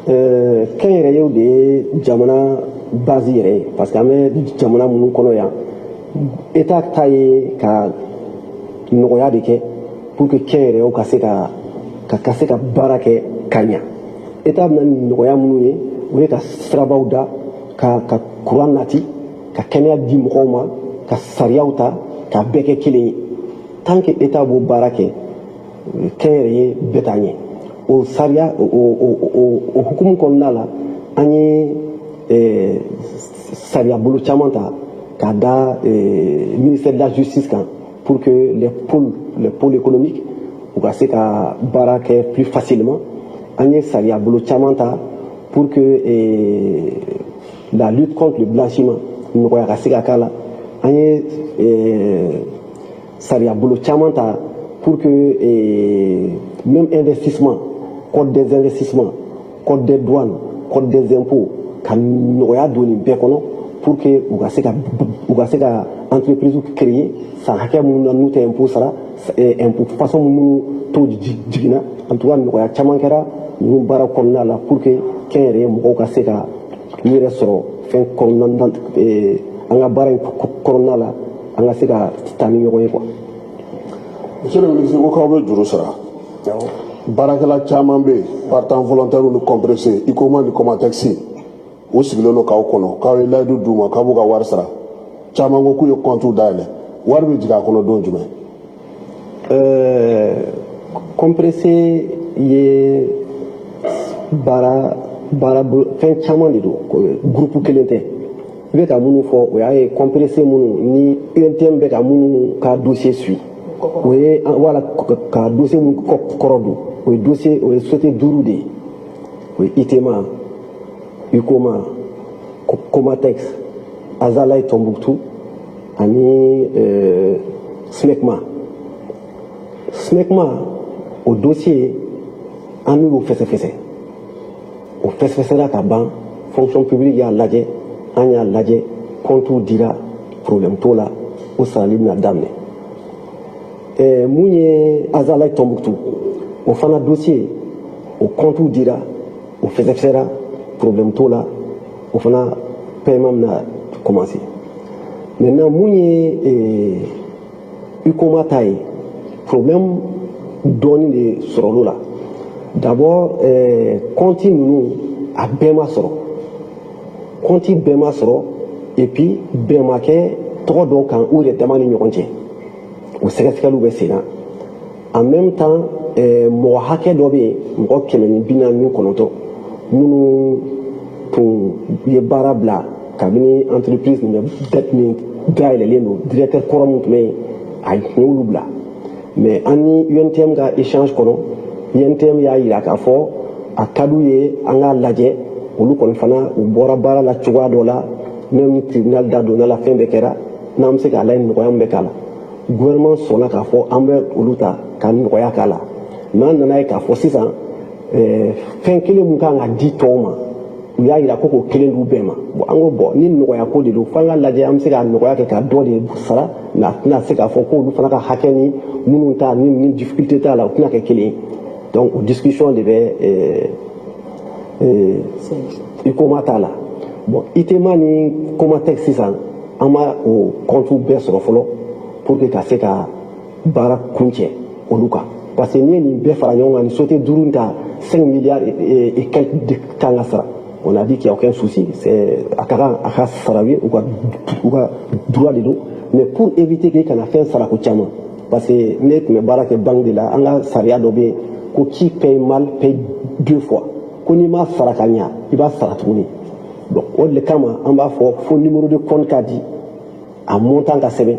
S2: Kɛnyɛrɛyew de ye jamana base yɛrɛ ye parce que an bɛ jamana minnu kɔnɔ yan état ta ye ka nɔgɔya de kɛ pour que kɛnyɛrɛyew ka se ka baara kɛ ka ɲa état bɛna ni nɔgɔya minnu ye o ye ka sirabaw da ka courant nati ka kɛnɛya di mɔgɔw ma ka sariyaw ta ka bɛɛ kɛ kelen ye tant que état b'o baara kɛ kɛnyɛrɛye bɛɛ t'a ɲɛ o sariya o hukumu kɔnɔna la an ye sariya bolo caman ta k'a da ministère de la justice kan pour que les pôles économiques u ka se ka baara kɛ plus facilement an ye sariya bolo caman ta pour que la lutte contre le blanchiment nɔgɔya ka se ka k'a la an ye sariya bolo caman ta pour que même investissement code des investissements code des douanes code des impôts ka nɔgɔya don nin bɛɛ kɔnɔ pour que u ka se ka entreprise créer san hakɛ minnu na n'u tɛ impôt sara impôt façon minnu t'o jiginna en tout cas nɔgɔya caman kɛra ninnu baara kɔnɔna la pour que kɛnyɛrɛ ye mɔgɔw ka se ka u yɛrɛ sɔrɔ fɛn kɔnɔna an ka baara in kɔnɔna la an ka se ka taa ni ɲɔgɔn ye quoi.
S3: Monsieur le ministre, ko k'aw bɛ juru sara baarakɛla caman bɛ yen partant volontaire ni compressé ICOMA ni Comatex o sigilen don k'aw kɔnɔ k'aw ye layidu d'u ma k'aw b'u ka wari sara caman ko k'u ye compte dayɛlɛ wari bɛ jigin a kɔnɔ don jumɛn.
S2: Compressé ye baara fɛn caman de don groupe kelen tɛ i bɛ ka minnu fɔ o y'a ye compressé minnu ni UNTM bɛ ka minnu ka dossier suit o ye wala ka dossier minnu kɔrɔ don o ye dossier o ye société 5 de ye o ye ITEMA ICOMA Comatex Azalaï Tombouctou ani SMECMA o dossier an y'o fɛsɛfɛsɛ o fɛsɛfɛsɛra ka ban fonction publique y'a lajɛ an y'a lajɛ compte dira problème t'o la o sarali bɛna daminɛ mun ye Azalaï Tombouctou o fana dossier o compte dira o fɛsɛfɛsɛra problème t'o la o fana paiement bɛna commencer maintenant mun ye ICOMA ta ye problème dɔɔni de sɔrɔl'o la d'abord compte ninnu a bɛɛ ma sɔrɔ compte bɛɛ ma sɔrɔ et puis bɛɛ ma kɛ tɔgɔ dɔw kan u yɛrɛ dama ni ɲɔgɔn cɛ o sɛgɛsɛgɛliw bɛ sen na en même temps mɔgɔ hakɛ dɔ bɛ yen mɔgɔ 149 minnu tun ye baara bila kabini entreprise min dayɛlɛlen don directeur kɔrɔ min tun bɛ yen a y'olu bila mais an ni UNTM ka échange kɔnɔ UNTM y'a jira k'a fɔ a ka d'u ye an k'a lajɛ olu kɔni fana u bɔra baara la cogoya dɔ la même tribunal da donna la fɛn bɛɛ kɛra n'an bɛ se k'a layɛ nɔgɔya min bɛ k'a la gouvernement sɔnna k'a fɔ an bɛ olu ta ka nɔgɔya k'a la mais an nana ye k'a fɔ sisan fɛn kelen min kan ka di tɔw ma u y'a jira ko k'o kelen d'u bɛɛ ma bon an ko bon ni nɔgɔya ko de don f'an ka lajɛ an bɛ se ka nɔgɔya kɛ ka dɔ de sara mais a tɛna se k'a fɔ k'olu fana ka hakɛ ni minnu ta ni difficulté t'a la o tɛna kɛ kelen ye donc o discussion de bɛ ICOMA t'a la bon ITEMA ni Comatex sisan an ma o compte bɛɛ sɔrɔ fɔlɔ pour que ka se ka baara kuncɛ olu kan parce que n'i ye nin bɛɛ fara ɲɔgɔn kan ni société 5 ta 5 milliards et quelques de kan ka sara on a dit qu'il n'y a aucun souci c'est a ka sara u ka droit de don mais pour éviter que kana fɛn sara ko caman parce que ne tun bɛ baara kɛ banque de la an ka sariya dɔ bɛ yen ko qui paye mal paye 2 fois ko n'i ma sara ka ɲa i b'a sara tuguni donc o de kama an b'a fɔ fo numéro de compte ka di a montant ka sɛbɛn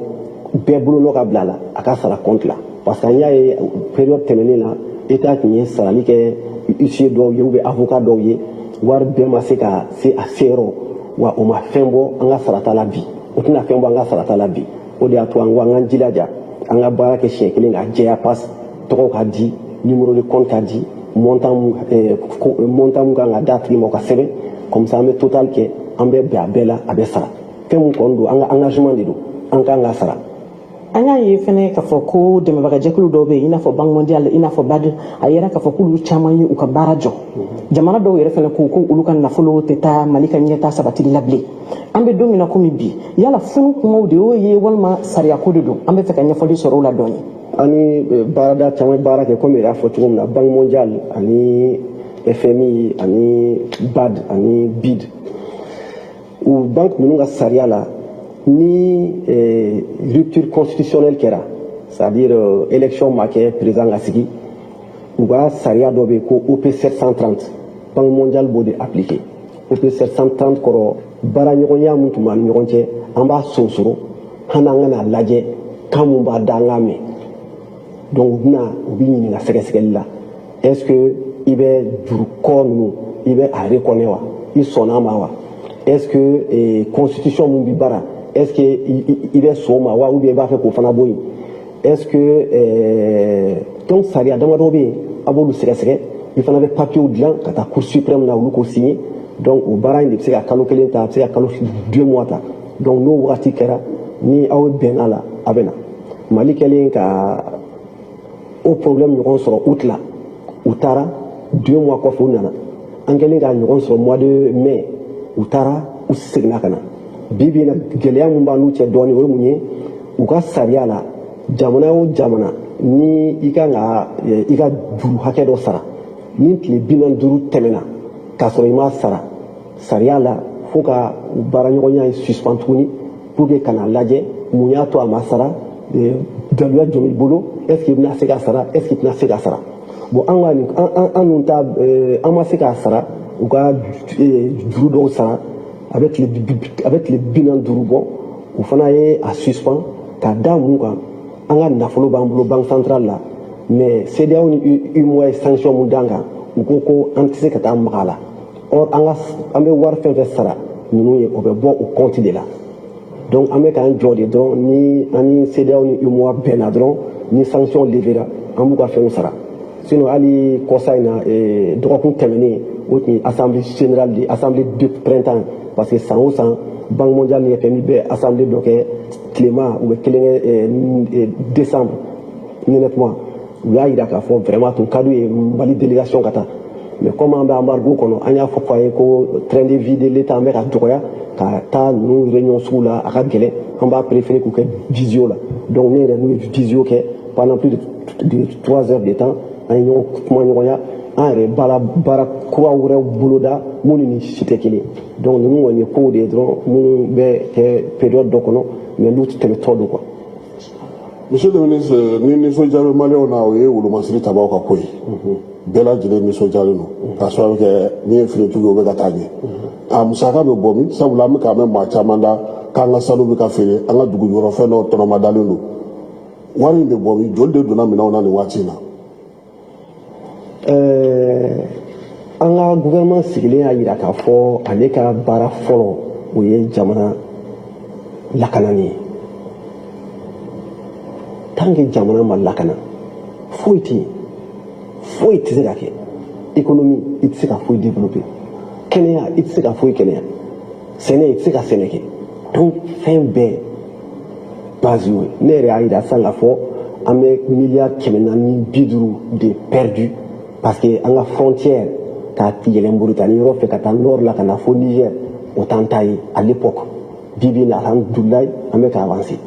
S2: bɛɛ bolonɔ ka bila la a ka sara compte la parce que an y'a ye période tɛmɛnen na état tun ye sarali kɛ huissier dɔw ye ou bien avocat dɔw ye wari bɛɛ ma se ka se a se yɔrɔ wa o ma fɛn bɔ an ka sarata la bi o tɛna fɛn bɔ an ka sarata la bi o de y'a to an ko an k'an jilaja an ka baara kɛ siɲɛ kelen ka jɛya passe tɔgɔ ka di numéro de compte ka di montant mun kan ka d'a tigi ma o ka sɛbɛn comme ça an bɛ total kɛ an bɛ bɛn a bɛɛ la a bɛ sara fɛn mun kɔni don an ka engagement de don an kan ka sara.
S4: An y'a ye fɛnɛ k'a fɔ ko dɛmɛbagajɛkulu dɔw bɛ yen i n'a fɔ Banque mondiale i n'a fɔ BAD a yɛrɛ k'a fɔ k'olu caman ye u ka baara jɔ jamana dɔw yɛrɛ fɛnɛ ko olu ka nafolo tɛ taa Mali ka ɲɛtaa sabatili la bilen an bɛ don min na komi bi yala funu kumaw de y'o ye walima sariya ko de don an bɛ fɛ ka ɲɛfɔli sɔrɔ o la dɔɔni.
S2: An ni baarada caman baara kɛ komi yɛrɛ y'a fɔ cogo min na Banque mondiale ani FMI ani BAD ani BID u banque ninnu ka sariya la ni rupture constitutionnelle kɛra c'est-à-dire élection ma kɛ président ka sigi u ka sariya dɔ bɛ yen ko OP 730 Banque mondiale b'o de appliquer OP 730 kɔrɔ baaraɲɔgɔnya min tun b'an ni ɲɔgɔn cɛ an b'a sonsoro hali an ka n'a lajɛ kan mun b'a da an k'a mɛn donc u bɛ ɲininka sɛgɛsɛgɛli la est-ce que i bɛ juru kɔ ninnu i bɛ a reconnaît wa i sɔnn'a ma wa est-ce que constitution mun bɛ baara est-ce que i bɛ sɔn o ma wa ou bien i b'a fɛ k'o fana bɔ yen est-ce que donc sariya damadɔ bɛ yen a b'olu sɛgɛsɛgɛ i fana bɛ papiyew dilan ka taa cour suprême na olu k'o signer donc o baara in de bɛ se ka kalo kelen ta a bɛ se ka kalo 2 mois ta donc n'o wagati kɛra ni aw bɛnna la a bɛ na Mali kɛlen ka o problème ɲɔgɔn sɔrɔ août la u taara 2 mois kɔfɛ u nana an kɛlen ka ɲɔgɔn sɔrɔ mois de mai u taara u seginna ka na bi bi in na gɛlɛya min b'a n'u cɛ dɔɔnin o ye mun ye u ka sariya la jamana o jamana ni i kan ka i ka juru hakɛ dɔ sara ni tile 45 tɛmɛna k'a sɔrɔ i m'a sara sariya la fo ka baaraɲɔgɔnya in suspend tuguni pour que ka na lajɛ mun y'a to a ma sara daluya jɔn b'i bolo est ce que i bɛna se ka sara est ce que i tɛna se ka sara bon an nun ta an ma se k'a sara u ka juru dɔw sara a bɛ tile 45 bɔ u fana ye a suspend ka da mun kan an ka nafolo b'an bolo banque centrale la mais CEDEAO ni UEMOA ye sanction mun d'an kan u ko ko an tɛ se ka taa maga a la or an bɛ wari fɛn fɛn sara ninnu ye o bɛ bɔ o compte de la donc an bɛ k'an jɔ de dɔrɔn ni an ni CEDEAO ni UEMOA bɛnna dɔrɔn ni sanction levera an b'u ka fɛnw sara sinon hali kɔsa in na dɔgɔkun tɛmɛnen o tun ye assemblée générale de assemblée de printemps parce que san o san banque mondiale ni FMI bɛ assemblée dɔ kɛ tilema u bɛ kelen kɛ décembre honnêtement u y'a jira k'a fɔ vraiment tun ka d'u ye Mali délégation ka taa mais comme an bɛ embargo kɔnɔ an y'a fɔ f'a ye ko train de vie de l'État an bɛ ka dɔgɔya ka taa ninnu réunion sugu la a ka gɛlɛn an b'a préféré k'u kɛ visio la donc ne yɛrɛ n'u ye visio kɛ pendant plus de 3 heures de temps an ye ɲɔgɔn kuma ɲɔgɔnya an yɛrɛ baara kura wɛrɛw boloda minnu ni si tɛ kelen donc ninnu kɔni ye kow de ye dɔrɔn minnu bɛ kɛ période dɔ kɔnɔ mais n'u tɛmɛ tɔ don quoi.
S3: Monsieur le ministre, ni nisɔndiya bɛ maliyɛnw na o ye wolomasiri tabaw ka ko ye bɛɛ lajɛlen nisɔndiyalen don k'a sababu kɛ min ye finitigi ye o bɛ ka taa ɲɛ a musaka bɛ bɔ min sabula an bɛ k'a mɛn maa caman da k'an ka sanu bɛ ka feere an ka dugujukɔrɔfɛn dɔw tɔnɔmadalen don wari in bɛ bɔ min joli de donna minɛnw na nin waati in na.
S2: An ka gouvernement sigilen y'a jira k'a fɔ ale ka baara fɔlɔ o ye jamana lakanani ye tant que jamana ma lakana foyi tɛ yen foyi tɛ se ka kɛ économie i tɛ se ka foyi développer kɛnɛya i tɛ se ka foyi kɛnɛya sɛnɛ i tɛ se ka sɛnɛ kɛ donc fɛn bɛɛ base y'o ye ne yɛrɛ y'a jira sisan k'a fɔ an bɛ miliyari 450 de perdu parce que an ka frontière ka yɛlɛn Mauritanie yɔrɔ fɛ ka taa nord la ka na fo Niger o t'an ta ye à l'époque bi bi in na alhamdulilayi an bɛ ka avancer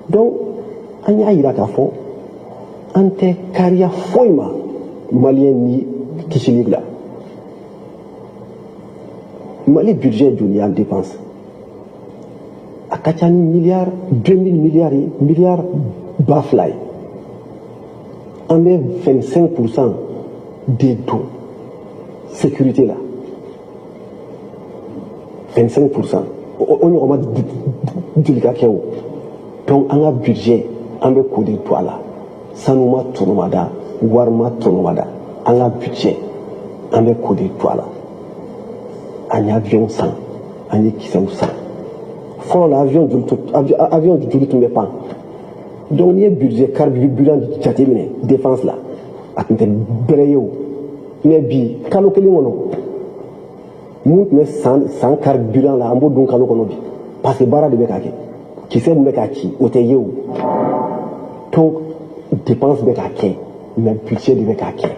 S2: donc an y'a jira k'a fɔ an tɛ kariya foyi ma maliyɛn ni kisili la Mali budget joli y'an dépense a ka ca ni miliyari 2000 miliyari ye miliyari ba fila ye an bɛ 25% de don sécurité la 25% o ɲɔgɔn ma deli ka kɛ o donc an ka budget an bɛ k'o de to a la sanu ma tɔnɔ ma da wari ma tɔnɔ ma da an ka budget an bɛ k'o de to a la an ye avion san an ye kisɛw san fɔlɔ la avion joli tun bɛ pan donc n'i ye budget carburant jateminɛ défense la a tun tɛ bɛrɛ ye o mais bi kalo kelen kɔnɔ mun tun bɛ san carburant la an b'o dun kalo kɔnɔ bi parce que baara de bɛ ka kɛ kisɛ min bɛ ka ci o tɛ ye o donc dépense bɛ ka kɛ mais budget de bɛ ka kɛ.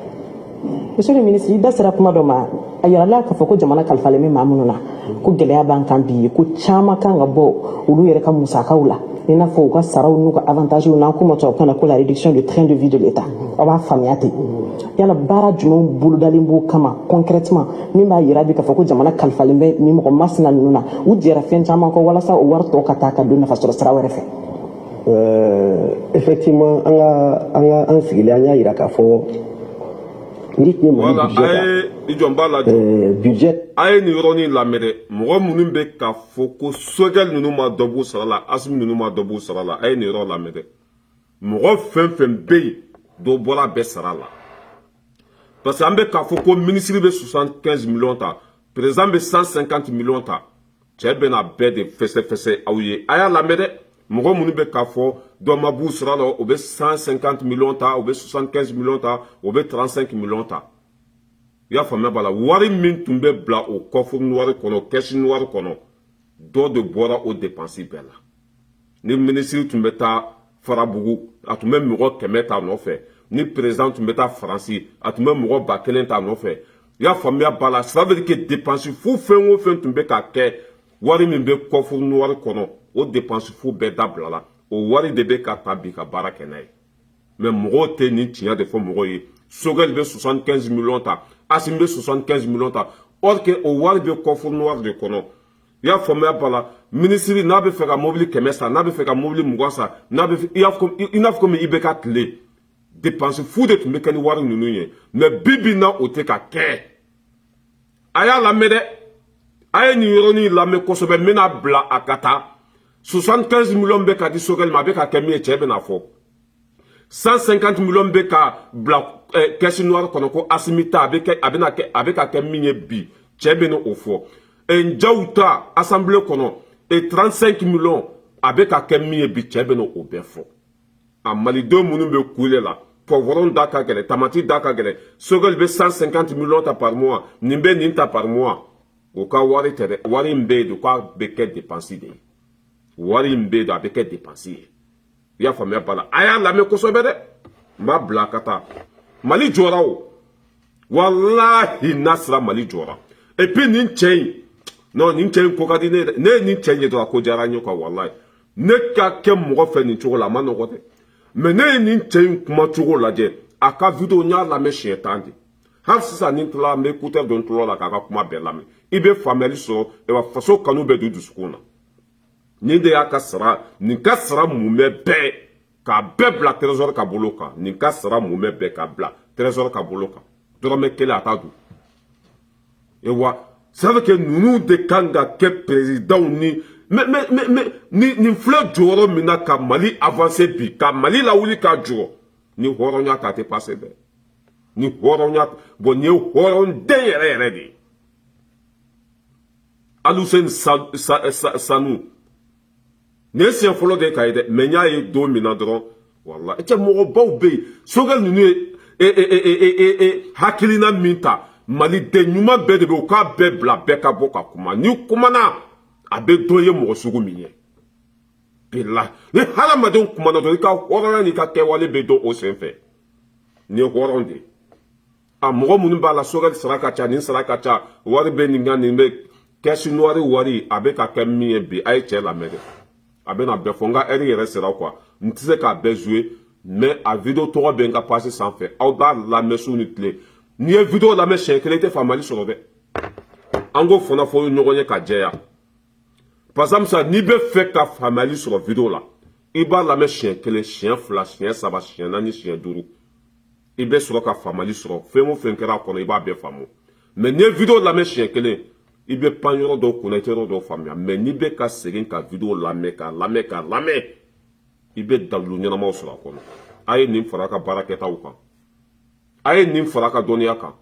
S4: Monsieur le ministre, i da sera kuma dɔ ma a yirala k'a fɔ ko jamana kalifalen bɛ maa minnu na ko gɛlɛya b'an kan bi ko caman kan ka bɔ olu yɛrɛ ka musakaw la i n'a fɔ u ka saraw n'u ka avantages n'an ko ma tubabukan na ko la réduction du train de vie de l'État aw b'a faamuya ten yala baara jumɛn bolodalen b'o kama concrètement min b'a yira bi k'a fɔ ko jamana kalifalen bɛ ni mɔgɔ masina ninnu na u jɛra fɛn caman kɔ walasa o wari tɔ ka taa ka don nafasɔrɔ sira wɛrɛ fɛ.
S2: Effectivement an sigilen an y'a jira k'a fɔ
S1: voilà budget a ye nin yɔrɔnin lamɛn dɛ mɔgɔ minnu bɛ k'a fɔ ko sojɛli ninnu ma dɔ b'u sara la asimi ninnu ma dɔ b'u sara la a ye nin yɔrɔ lamɛn dɛ mɔgɔ fɛn fɛn bɛ yen dɔ bɔra bɛɛ sara la parce que an bɛ k'a fɔ ko ministre bɛ 75 millions ta président bɛ 150 millions ta cɛ bɛna bɛɛ de fɛsɛfɛsɛ aw ye a y'a lamɛn dɛ mɔgɔ minnu bɛ k'a fɔ dɔ ma b'u sara la o bɛ 150 millions ta o bɛ 75 millions ta o bɛ 35 millions ta i y'a faamuya b'a la wari min tun bɛ bila o coffre noir kɔnɔ caisse noire kɔnɔ dɔ de bɔra o dépense bɛɛ la ni ministre tun bɛ taa Farabugu a tun bɛ mɔgɔ 100 ta nɔfɛ ni président tun bɛ taa Faransi a tun bɛ mɔgɔ 1000 ta nɔfɛ y'a faamuya bala ça veut dire que dépense fu fɛn o fɛn tun bɛ ka kɛ wari min bɛ coffre noir kɔnɔ o dépense fu bɛɛ dabila la o wari de bɛ ka ta bi ka baara kɛ n'a ye mais mɔgɔw tɛ nin tiɲɛ de fɔ mɔgɔw ye Sogɛl bɛ 75 millions ta Assimi bɛ 75 millions ta or que o wari bɛ coffre noir de kɔnɔ y'a faamuya bala ministre n'a bɛ fɛ ka mobili 100 san n'a bɛ fɛ ka mobili 20 san n'a bɛ i n'a fɔ comme i bɛ ka tile dépense fu de tun bɛ kɛ ni wari ninnu ye mais bibi na o tɛ ka kɛ a y'a lamɛn dɛ a ye nin yɔrɔnin lamɛn kosɛbɛ n bɛna bila a ka taa 75 millions bɛ ka di Sogɛl ma a bɛ ka kɛ min ye cɛ bɛna fɔ 150 millions bɛ ka bila caisse noire kɔnɔ ko Assimi ta a bɛ ka kɛ min ye bi cɛ bɛ n'o fɔ Njaw ta assemblée kɔnɔ 35 millions a bɛ ka kɛ min ye bi cɛ bɛ n'o bɛɛ fɔ a malidenw minnu bɛ kule la poivron da ka gɛlɛn tamati da ka gɛlɛn Sogɛl bɛ 150 millions ta par mois nin bɛ nin ta par mois o ka wari tɛ dɛ wari in bɛ yen de k'a bɛ kɛ dépense de ye wari in bɛ yen de a bɛ kɛ dépense ye i y'a faamuya bala a y'a lamɛn kosɛbɛ dɛ n b'a bila ka taa Mali jɔra o walahi n'a sera Mali jɔra et puis nin cɛ in non nin cɛ in ko ka di ne ye dɛ ne ye nin cɛ in ye dɔrɔn a ko diyara n ye quoi walahi ne ka kɛ mɔgɔ fɛ nin cogo la a ma nɔgɔ dɛ mais ne ye nin cɛ in kuma cogo lajɛ a ka vidéo n y'a lamɛn siɲɛ 10 de hali sisan ni n tilala n bɛ écouteur dɔ n tulolo la k'a ka kuma bɛɛ lamɛn i bɛ faamuyali sɔrɔ faso kanu bɛ don dusukun na nin de y'a ka sara nin ka sara mun bɛ bɛɛ k'a bɛɛ bila trésor ka bolo kan nin ka sara mun bɛ bɛɛ k'a bila trésor ka bolo kan dɔrɔmɛ kelen a t'a dun ewa ça veut que ninnu de kan ka kɛ présidents ni nin filɛ jɔyɔrɔ min na ka Mali avancer bi ka Mali lawuli ka jɔ ni hɔrɔnya ta tɛ passer dɛ ni hɔrɔnya bon nin ye hɔrɔnden yɛrɛ yɛrɛ de ye Aluseni Sanu nin ye siɲɛ fɔlɔ de ka ye dɛ mais n y'a ye don min na dɔrɔn wala cɛ mɔgɔbaw bɛ yen Sogɛl ninnu ye hakilina min ta maliden ɲuman bɛɛ de bɛ yen u k'a bɛɛ bila bɛɛ ka bɔ ka kuma ni kumana a bɛ dɔ ye mɔgɔ sugu min ye bila ni hadamadenw kumana dɔrɔn i ka hɔrɔnya n'i ka kɛwale bɛ dɔn o sen fɛ nin ye hɔrɔn de ye a mɔgɔ minnu b'a la Sogɛl sara ka ca nin sara ka ca wari bɛ nin kan nin bɛ caisse noire wari a bɛ ka kɛ min ye bi a ye cɛ lamɛn dɛ a bɛ na bɛɛ fɔ n ka heure yɛrɛ sera quoi n tɛ se k'a bɛɛ jouer mais a vidéo tɔgɔ bɛ n ka page sanfɛ aw b'a lamɛn su ni tile n'i ye vidéo lamɛn siɲɛ kelen i tɛ faamuyali sɔrɔ dɛ an k'o fana fɔ ɲɔgɔn ye ka jɛya par exemple sa n'i bɛ fɛ ka faamuyali sɔrɔ vidéo la i b'a lamɛn siɲɛ kelen siɲɛ fila siɲɛ saba siɲɛ naani siɲɛ duuru i bɛ sɔrɔ ka faamuyali sɔrɔ fɛn o fɛn kɛra a kɔnɔ i b'a bɛɛ faamu mais n'i ye vidéo lamɛn siɲɛ kelen i bɛ pan yɔrɔ dɔw kunna i tɛ yɔrɔ dɔw faamuya mais n'i bɛ ka segin ka vidéo lamɛn k'a lamɛn k'a lamɛn i bɛ dalilu ɲɛnamaw sɔrɔ a kɔnɔ a ye nin fara a ka baarakɛtaw kan a ye nin fara a ka dɔnniya kan.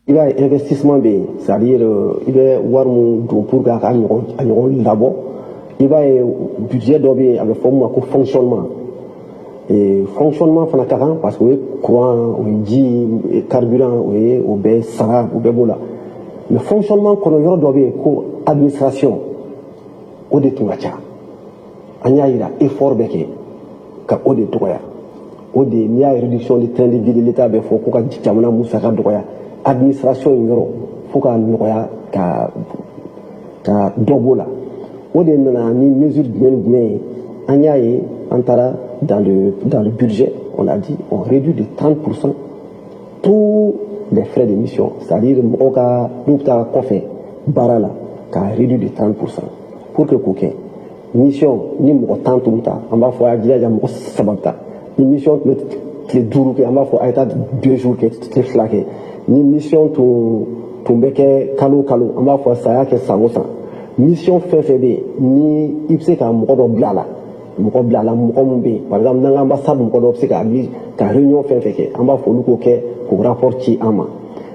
S2: I b'a ye investissement bɛ yen c'est à dire i bɛ wari min don pour que a ka ɲɔgɔn labɔ i b'a ye budget dɔ bɛ yen a bɛ fɔ min ma ko fonctionnement fonctionnement fana ka kan parce que o ye courant o ye ji carburant o bɛɛ sara o bɛɛ b'o la mais fonctionnement kɔnɔ yɔrɔ dɔ bɛ yen ko administration o de tun ka ca an y'a yira effort bɛ kɛ ka o de dɔgɔya o de n'i y'a ye réduction de train de vie de l'État bɛ fɔ ko ka jamana musaka dɔgɔya administration in yɔrɔ fo ka nɔgɔya ka dɔ b'o la o de nana ni mesure jumɛn ye an y'a ye an taara dans le budget on a dit on réduit de 30% tous les frais de mission c'est-à-dire mɔgɔw ka n'u bɛ taa kɔfɛ baara la k'a réduit de 30% pour que k'o kɛ mission ni mɔgɔ 10 tun bɛ taa an b'a fɔ a y'a jilaja mɔgɔ 3 bɛ taa ni mission tun bɛ tile 5 kɛ an b'a fɔ a ye taa 2 jours kɛ tile 2 kɛ ni mission tun bɛ kɛ kalo o kalo an b'a fɔ sa y'a kɛ san o san mission fɛn o fɛn bɛ yen ni i bɛ se ka mɔgɔ dɔ bila a la mɔgɔ min bɛ yen par exemple n'an ka ambassade mɔgɔ dɔ bɛ se ka réunion fɛn o fɛn kɛ an b'a fɔ olu k'o kɛ k'o rapport ci an ma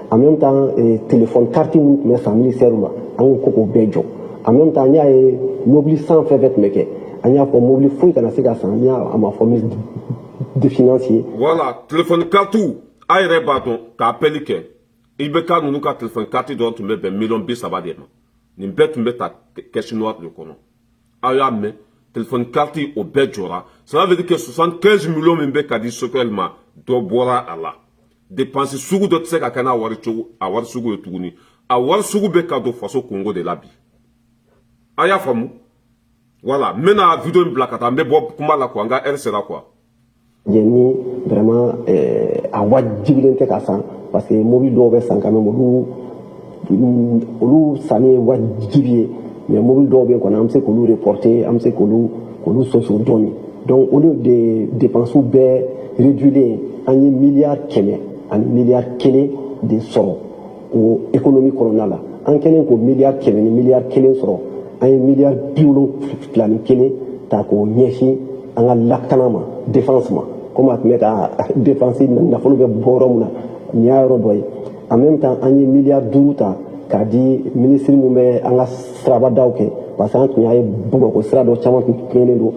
S2: en même temps téléphone carte minnu tun bɛ san ministère ma an ko k'o bɛɛ jɔ en même temps n y'a ye mobili san fɛn fɛn tun bɛ kɛ an y'a fɔ mobili foyi kana se ka san n y'a ma fɔ ministre de finance ye.
S1: voilà téléphone carte a yɛrɛ b'a dɔn ka appel kɛ i bɛ ka ninnu ka téléphone carte dɔrɔn tun bɛ bɛn miliyɔn 30 de ma nin bɛɛ tun bɛ ta caisse noire de kɔnɔ aw y'a mɛn téléphone carte o bɛɛ jɔra ça veut dire que 75 millions min bɛ ka di Sogɛl ma dɔ bɔra a la dépense sugu dɔ tɛ se ka kɛ n'a wari cogo a wari sugu ye tuguni a wari sugu bɛ ka don faso kungo de la bi a y'a faamu voilà n bɛna video in bila ka taa n bɛ bɔ kuma la quoi n ka heure sera quoi.
S2: Ni vraiment a wajibilen tɛ ka san parce que mobile dɔw bɛ san quand même olu sanni ye wajibi ye mais mobile dɔw bɛ yen kɔni an bɛ se k'olu reporter an bɛ se k'olu sɔsɔ dɔɔni donc olu de dépenses bɛɛ réduilen an ye miliyari 100 ani miliyari 1 de sɔrɔ o économie kɔnɔna la an kɛlen ko miliyari 100 ni miliyari 1 sɔrɔ an ye miliyari 71 ta k'o ɲɛsin an ka lakana ma défense ma comme a tun bɛ ka défense nafolo bɛ bɔ yɔrɔ min na nin y'a yɔrɔ dɔ ye en même temps an ye miliyari 5 ta k'a di ministre min bɛ an ka sirabadaw kɛ parce que an tun y'a ye Bamakɔ sira dɔ caman tun tiɲɛnen don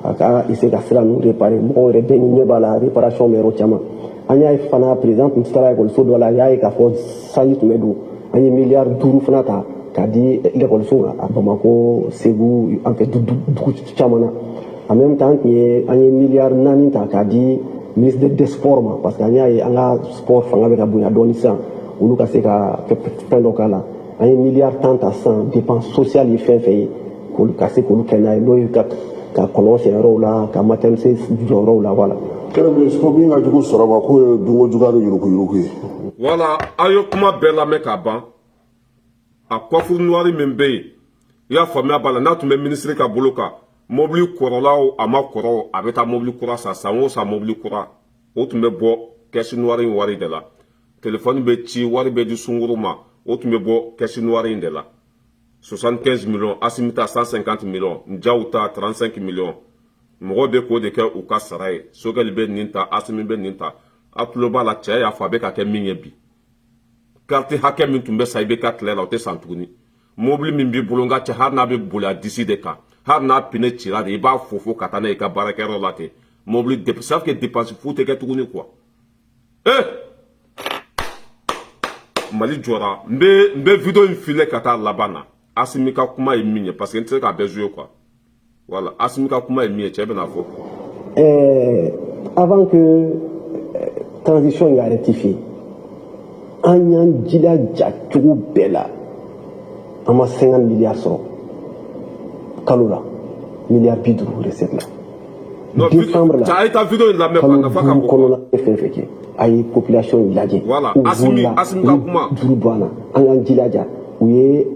S2: a ka essayer ka sira ninnu réparer mɔgɔw yɛrɛ bɛɛ ni ɲɛ b'a la réparation bɛ yɔrɔ caman an y'a ye fana président tun taara ekɔliso dɔ la a y'a ye k'a fɔ sanji tun bɛ don an ye miliyari 5 fana ta k'a di ekɔliso ma a Bamakɔ Segu an fɛ dugu caman na en même temps an ye miliyari 4 ta k'a di ministre des sports ma parce que an y'a ye an ka sport fanga bɛ ka bonya dɔɔni sisan olu ka se ka fɛn dɔ k'a la an ye miliyari 10 ta sisan dépense sociale ye fɛn fɛn ye k'olu ka se k'olu kɛ n'a ye n'o ye ka kɔlɔn sen yɔrɔw la ka maternité jɔ yɔrɔw la voilà.
S3: kɛlɛ ko min ka jugu sɔrɔ ma k'o ye dunko juguya ni yuruku-yuruku ye.
S1: voilà a ye kuma bɛɛ lamɛn k'a ban a coffre noir min bɛ yen i y'a faamuya b'a la n'a tun bɛ ministre ka bolo kan mobili kɔrɔlaw a ma kɔrɔ a bɛ taa mobili kura san o san mobili kura o tun bɛ bɔ caisse noire in wari de la téléphone bɛ ci wari bɛ di sunkuru ma o tun bɛ bɔ caisse noire in de la 75 millions Assimi ta 150 millions Ndiaye ta 35 millions mɔgɔw bɛ k'o de kɛ u ka sara ye Sogɛli bɛ nin ta Assimi bɛ nin ta a tulo b'a la cɛ y'a fɔ a bɛ ka kɛ min ye bi carte hakɛ min tun bɛ sa i bɛ ka tile la o tɛ san tuguni mobili min b'i bolo n ka cɛ hali n'a bɛ boli a disi de kan hali n'a pine cira de i b'a fofo ka taa n'a ye i ka baarakɛyɔrɔ la ten mobili ça fait que dépense fu tɛ kɛ tuguni quoi Mali jɔra n bɛ video in filɛ ka taa laban na Assimi ka kuma ye min ye parce que n tɛ se k'a bɛɛ jouer quoi voilà Assimi ka kuma ye min ye cɛ bɛna fɔ
S2: avant que transition ya rectifier an y'an jilaja cogo bɛɛ la an ma 50 milliards sɔrɔ kalo la miliyari 50 recette la décembre la
S1: a ye taa video in lamɛn quoi nafa ka bon
S2: kɔnɔna fɛn fɛn kɛ a ye population lajɛ
S1: voilà Assimi ka kuma
S2: juru bɔ an na an y'an jilaja u ye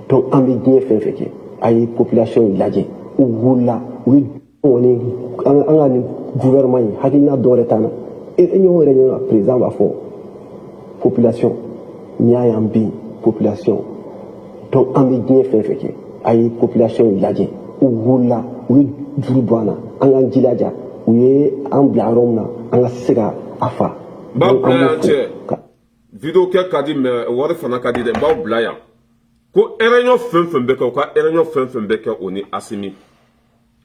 S2: donc an bɛ diɲɛ fɛn fɛn kɛ a ye population lajɛ u wulila u ye kɔni an ka nin gouvernement ye hakilina dɔ wɛrɛ t'an na ɲɔgɔn yɛrɛ ɲɔgɔn président b'a fɔ population n'i y'a y'an bin population donc an bɛ diɲɛ fɛn fɛn kɛ a ye population lajɛ u wulila u ye juru bɔ an na an k'an jilaja u ye an bila yɔrɔ min na an ka se ka a fa.
S1: n b'aw bila yan cɛ video kɛ ka di mais wari fana ka di dɛ n b'aw bila yan ko réunion fɛn fɛn bɛ kɛ u ka réunion fɛn fɛn bɛ kɛ o ni Assimi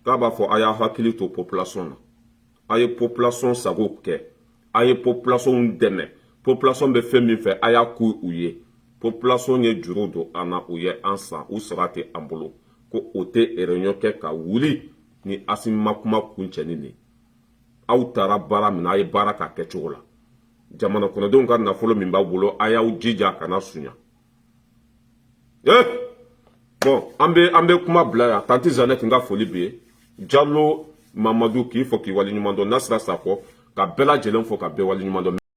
S1: k'a b'a fɔ a y'a hakili to population na a ye population sago kɛ a ye population dɛmɛ population bɛ fɛn min fɛ a y'a k'u ye population ye juru don an na u ye an san u sara tɛ an bolo ko o tɛ réunion kɛ ka wuli ni Assimi ma kuma kuncɛni nin aw taara baara min na a ye baara k'a kɛcogo la jamana kɔnɔdenw ka nafolo min b'a bolo a y'aw jija kana suɲa bon an bɛ kuma bila yan tanti Zanette n ka foli bɛ ye Jallo Mamadu k'i fɔ k'i waleɲuman dɔn Nasira Sakɔ ka bɛɛ lajɛlen fɔ ka bɛɛ waleɲuman dɔn